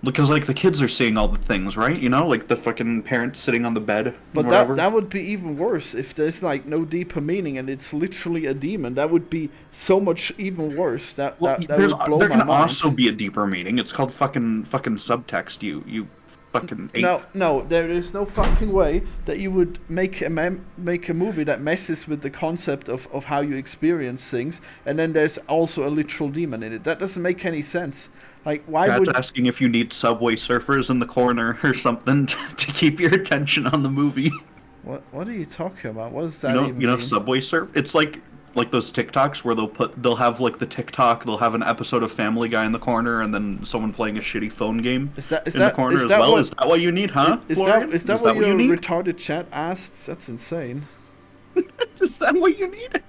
because like the kids are seeing all the things, right? You know, like the fucking parents sitting on the bed. But or whatever. that would be even worse if there's like no deeper meaning and it's literally a demon. That would be so much even worse. That Well, that there's, would blow there my can mind. also be a deeper meaning. It's called fucking subtext. You fucking ape. No, there is no fucking way that you would make a movie that messes with the concept of how you experience things, and then there's also a literal demon in it. That doesn't make any sense. Like, why Dad's would? asking if you need Subway Surfers in the corner or something to keep your attention on the movie. What are you talking about? What does that even You know mean? Subway Surf? It's like those TikToks where they'll have like the TikTok, they'll have an episode of Family Guy in the corner and then someone playing a shitty phone game Is that in the corner is as that well. what, Is that what you need, huh? is Florian? that what your you need? retarded chat asked? That's insane. Is that what you need?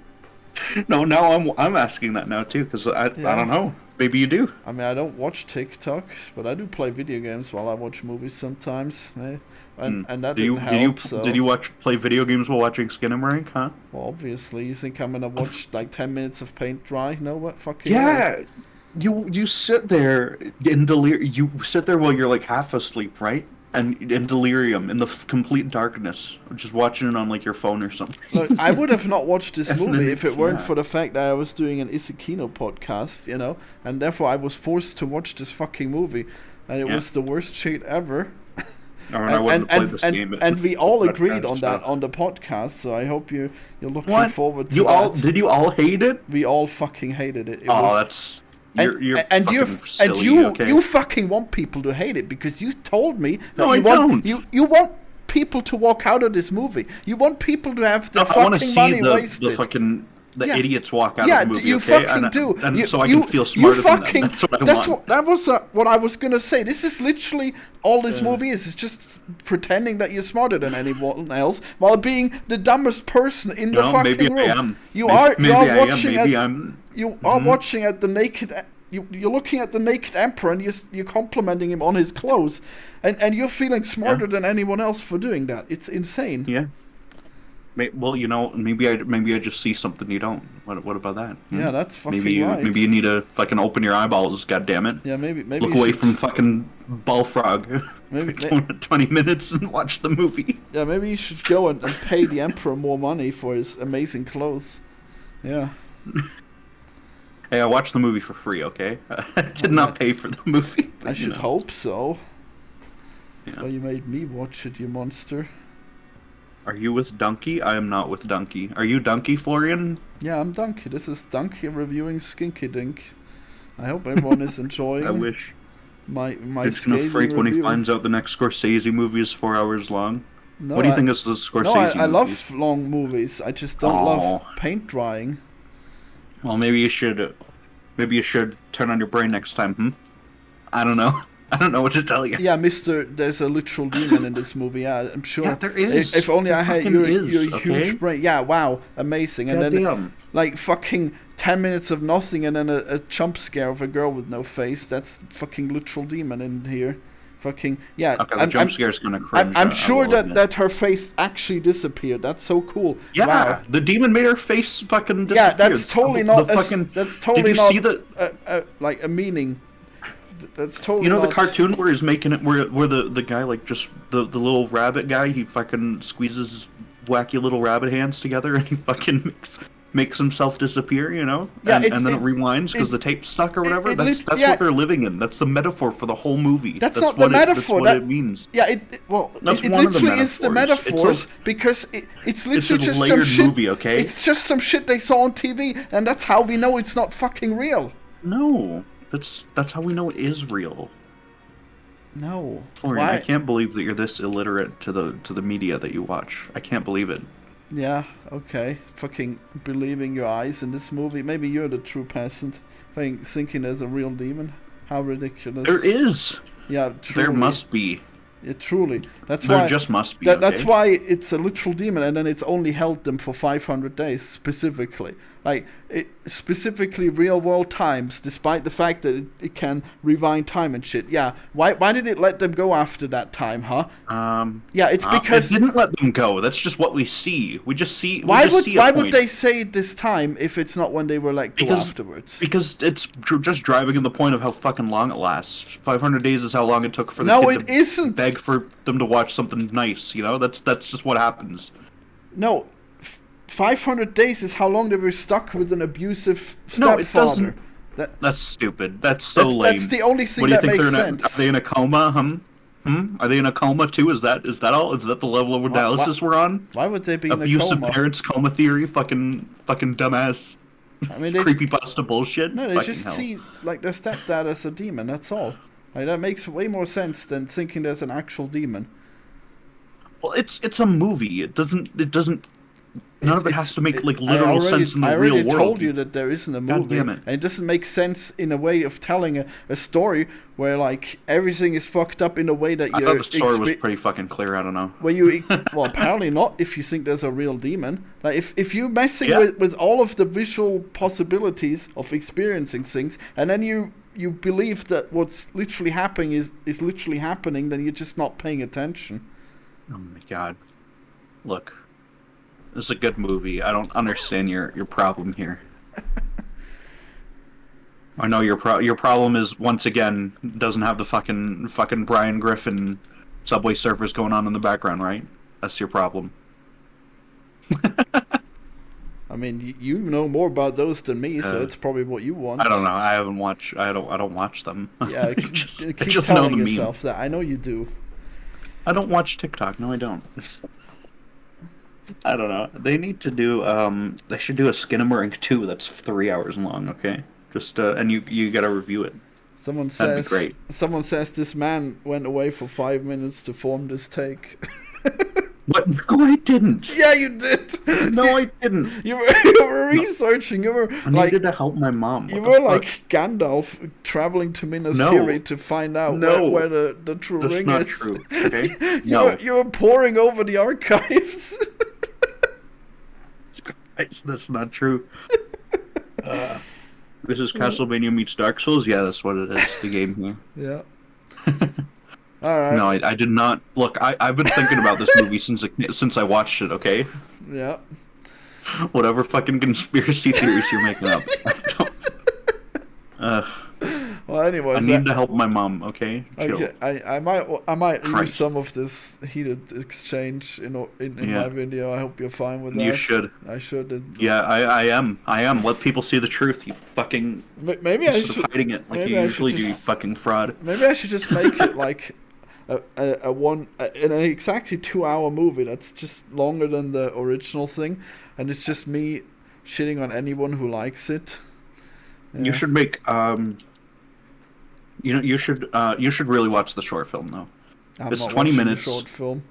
No, now I'm asking that now too because I Yeah. don't know. Maybe you do. I mean, I don't watch TikTok, but I do play video games while I watch movies sometimes, eh? and that Did you didn't help. So. did you play video games while watching Skinamarink, huh? Well, obviously, you think I'm gonna watch like 10 minutes of paint dry? No, what fucking? Yeah. You sit there in you sit there while you're like half asleep, right? And in delirium, in the complete darkness, just watching it on like your phone or something. Look, I would have not watched this And then movie if it it's- weren't yeah. for the fact that I was doing an Isakino podcast, you know, and therefore I was forced to watch this fucking movie, and it Yeah. was the worst shit ever. I wouldn't have played this game. And we all Podcast, agreed on that so- on the podcast, so I hope you're looking What? forward to You all that. did you all hate it? We all fucking hated it. It Oh, was- that's you're and fucking silly, you okay? you fucking want people to hate it because you told me that No, you I want don't. you want people to walk out of this movie. You want people to have their I want to fucking see money the wasted. fucking Yeah. idiots walk out Yeah, of the movie. you Okay? fucking and, do. and You- so I you- can feel you smarter fucking, than them. That's what I that's want. That was what I was gonna say. This is literally all this movie is. It's just pretending that you're smarter than anyone else while being the dumbest person in the No, fucking maybe room. I am. You Maybe- are maybe I am. watching Maybe at I'm. you are watching at the naked. You're looking at the naked emperor and you're complimenting him on his clothes, and you're feeling smarter than anyone else for doing that. It's insane. Yeah. Well, you know, maybe I just see something you don't. What about that? Hmm? Yeah, that's fucking maybe right. maybe you need to fucking open your eyeballs. God damn it! Yeah, maybe Look you away should- from fucking Bullfrog. Maybe- for 20 minutes and watch the movie. Yeah, maybe you should go and pay the emperor more money for his amazing clothes. Yeah. Hey, I watched the movie for free. Okay, I did not pay for the movie. I but, you should know. hope so. Yeah. Well, you made me watch it, you monster. Are you with Donkey? I am not with Donkey. Are you Donkey, Florian? Yeah, I'm Donkey. This is Donkey reviewing Skinky Dink. I hope everyone is enjoying I wish. my He's gonna scathing freak when he review. finds out the next Scorsese movie is 4 hours long. No, What do you think is the Scorsese No, I movies? love long movies. I just don't love Aw. paint drying. Well, maybe you should Maybe you should turn on your brain next time. I don't know. I don't know what to tell you. Yeah, Mister, there's a literal demon in this movie. Yeah, I'm sure. Yeah, there is. If only I had your okay? huge brain. Yeah, wow, amazing. And then Goddamn. like fucking 10 minutes of nothing, and then a jump scare of a girl with no face. That's fucking literal demon in here. Fucking yeah. Okay, the jump scare's gonna cringe. I'm sure that her face actually disappeared. That's so cool. Yeah, wow. the demon made her face fucking disappear. Yeah, that's totally not. That's totally did you not. See the like a meaning. That's totally. You know not... the cartoon where he's making it, where the guy like just the little rabbit guy, he fucking squeezes his wacky little rabbit hands together and he fucking makes himself disappear, you know? Yeah, and then it rewinds because the tape's stuck or whatever. That's yeah. what they're living in. That's the metaphor for the whole movie. That's not the metaphor. That's what it means. Yeah, it literally is the metaphors because it's literally just some shit. Movie, okay? It's just some shit they saw on TV, and that's how we know it's not fucking real. No, that's how we know it is real. No, Florian, I can't believe that you're this illiterate to the media that you watch. I can't believe it. Yeah, okay. Fucking believing your eyes in this movie. Maybe you're the true peasant. Thinking there's a real demon. How ridiculous. There is. Yeah, truly. There must be. Yeah, truly. That's there why. Just must be. That's why it's a literal demon, and then it's only held them for 500 days specifically. Like specifically real world times, despite the fact that it can rewind time and shit. Yeah. Why did it let them go after that time, huh? Yeah, it's because it didn't let them go. That's just what we see. We just see. Why would they say this time if it's not when they were like go afterwards? Because it's just driving in the point of how fucking long it lasts. 500 days is how long it took for the kid to isn't. Beg for them to watch something nice. You know, that's just what happens. No. 500 days is how long they were stuck with an abusive stepfather. No, that's stupid. That's so lame. That's the only thing that makes sense. Are they in a coma? Are they in a coma too? Is that all? Is that the level of analysis we're on? Why would they be in a coma? Abusive parents coma theory? Fucking dumbass. I mean, creepypasta bullshit. No, they just see like their stepdad as a demon. That's all. Like, that makes way more sense than thinking there's an actual demon. Well, it's a movie. It doesn't. None of it has to make like literal sense in the real world. I already told you that there isn't a movie. God damn it. And it doesn't make sense in a way of telling a story where like everything is fucked up in a way that you're... I thought the story was pretty fucking clear, I don't know. Well, well, apparently not if you think there's a real demon. Like if you're messing with all of the visual possibilities of experiencing things, and then you believe that what's literally happening is literally happening, then you're just not paying attention. Oh my god. Look. This is a good movie. I don't understand your problem here. I know your problem is, once again, doesn't have the fucking Brian Griffin Subway Surfers going on in the background, right? That's your problem. I mean, you know more about those than me, so it's probably what you want. I don't know. I don't watch them. Yeah, keep just telling yourself that. I know you do. I don't watch TikTok. No, I don't. I don't know. They need to do. They should do a Skinamarink 2 that's 3 hours long. Okay, just and you gotta review it. Someone That'd says. Be great. Someone says this man went away for 5 minutes to form this take. What? No, I didn't. Yeah, you did. No, I didn't. You were researching. You were I needed to help my mom. You were like Gandalf traveling to Minas Tirith to find out where the true ring is. That's not true. Okay. You were poring over the archives. That's not true. This is Castlevania meets Dark Souls. Yeah, that's what it is. The game here. Yeah. All right. No, I did not. Look, I've been thinking about this movie since I watched it. Okay. Yeah. Whatever fucking conspiracy theories you're making up. Well, anyways, I need to help my mom. Okay. Chill. Okay. I might use some of this heated exchange in my video. I hope you're fine with that. You should. I should. Yeah, I am. Let people see the truth. You fucking. Maybe I should hiding it like you usually do. You fucking fraud. Maybe I should just make it like an exactly 2 hour movie that's just longer than the original thing, and it's just me shitting on anyone who likes it. Yeah. You should make you should really watch the short film though. It's 20 minutes. Short film.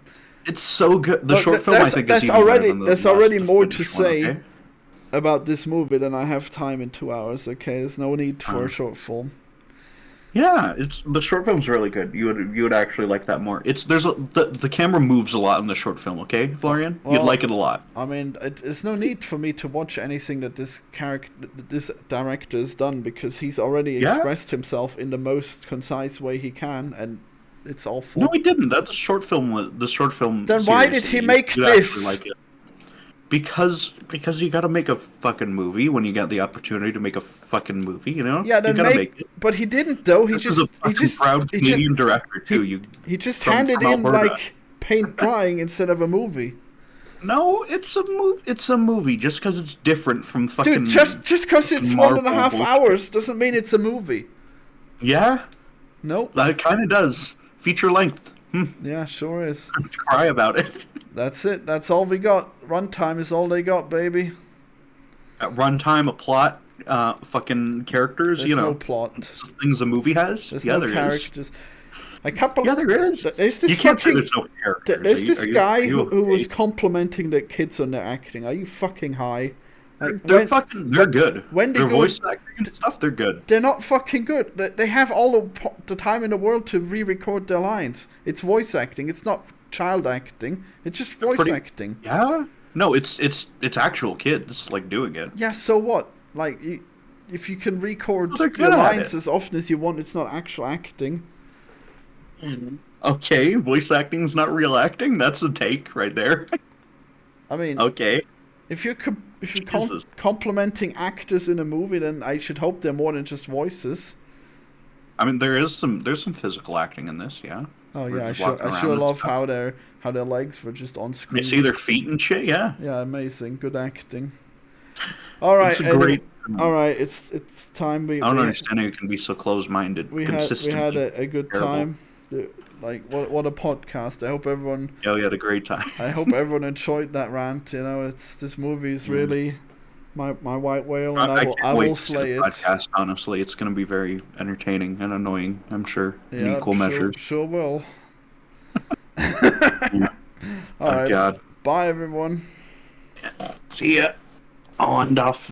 It's so good. The short film I think is already more to say. Okay? about this movie, then I have time in 2 hours. Okay, there's no need for a short film. Yeah, it's the short film's really good. You would actually like that more. The camera moves a lot in the short film. Okay, Florian, you'd like it a lot. I mean, there's no need for me to watch anything that this director's done, because he's already expressed himself in the most concise way he can, and it's all full. No, he didn't. That's a short film. The short film. Then why did he make this? Like it. Because you got to make a fucking movie when you get the opportunity to make a fucking movie, you know. Yeah, then you gotta make it. But he didn't though. He just proud Canadian director too. He just handed in like paint drying instead of a movie. No, it's a movie. It's a movie just because it's different from fucking. Dude, just because it's Marvel 1.5 hours doesn't mean it's a movie. Yeah. No. That kind of does. Feature length. Yeah, sure is. Cry about it. That's it. That's all we got. Runtime is all they got, baby. At runtime, a plot, fucking characters. There's no plot. Things a movie has. There's yeah, no there characters. is. A couple. Yeah, there is. There's this you can't say fucking. There's no characters. There's this guy who okay? was complimenting the kids on their acting. Are you fucking high? Like, they're good. When they their go, voice acting and stuff, they're good. They're not fucking good. They have all the time in the world to re-record their lines. It's voice acting. It's not child acting. It's just voice acting. Yeah. No, it's actual kids like doing it. Yeah. So what? Like, if you can record Well, your lines as often as you want, it's not actual acting. Okay, voice acting's not real acting. That's a take right there. I mean, okay. If you're complimenting actors in a movie, then I should hope they're more than just voices. I mean, there's some physical acting in this, yeah. Oh yeah, I sure love how their legs were just on screen. You see their feet and shit, yeah. Yeah, amazing, good acting. All right, all right, it's time. I don't understand how you can be so close-minded. We had a good time. Like what a podcast! I hope everyone. Yeah, we had a great time. I hope everyone enjoyed that rant. You know, this movie is really my white whale, and I will slay it. Podcast, honestly, it's going to be very entertaining and annoying. I'm sure in equal measures. Sure will. All right. God. Bye, everyone. See ya. On off.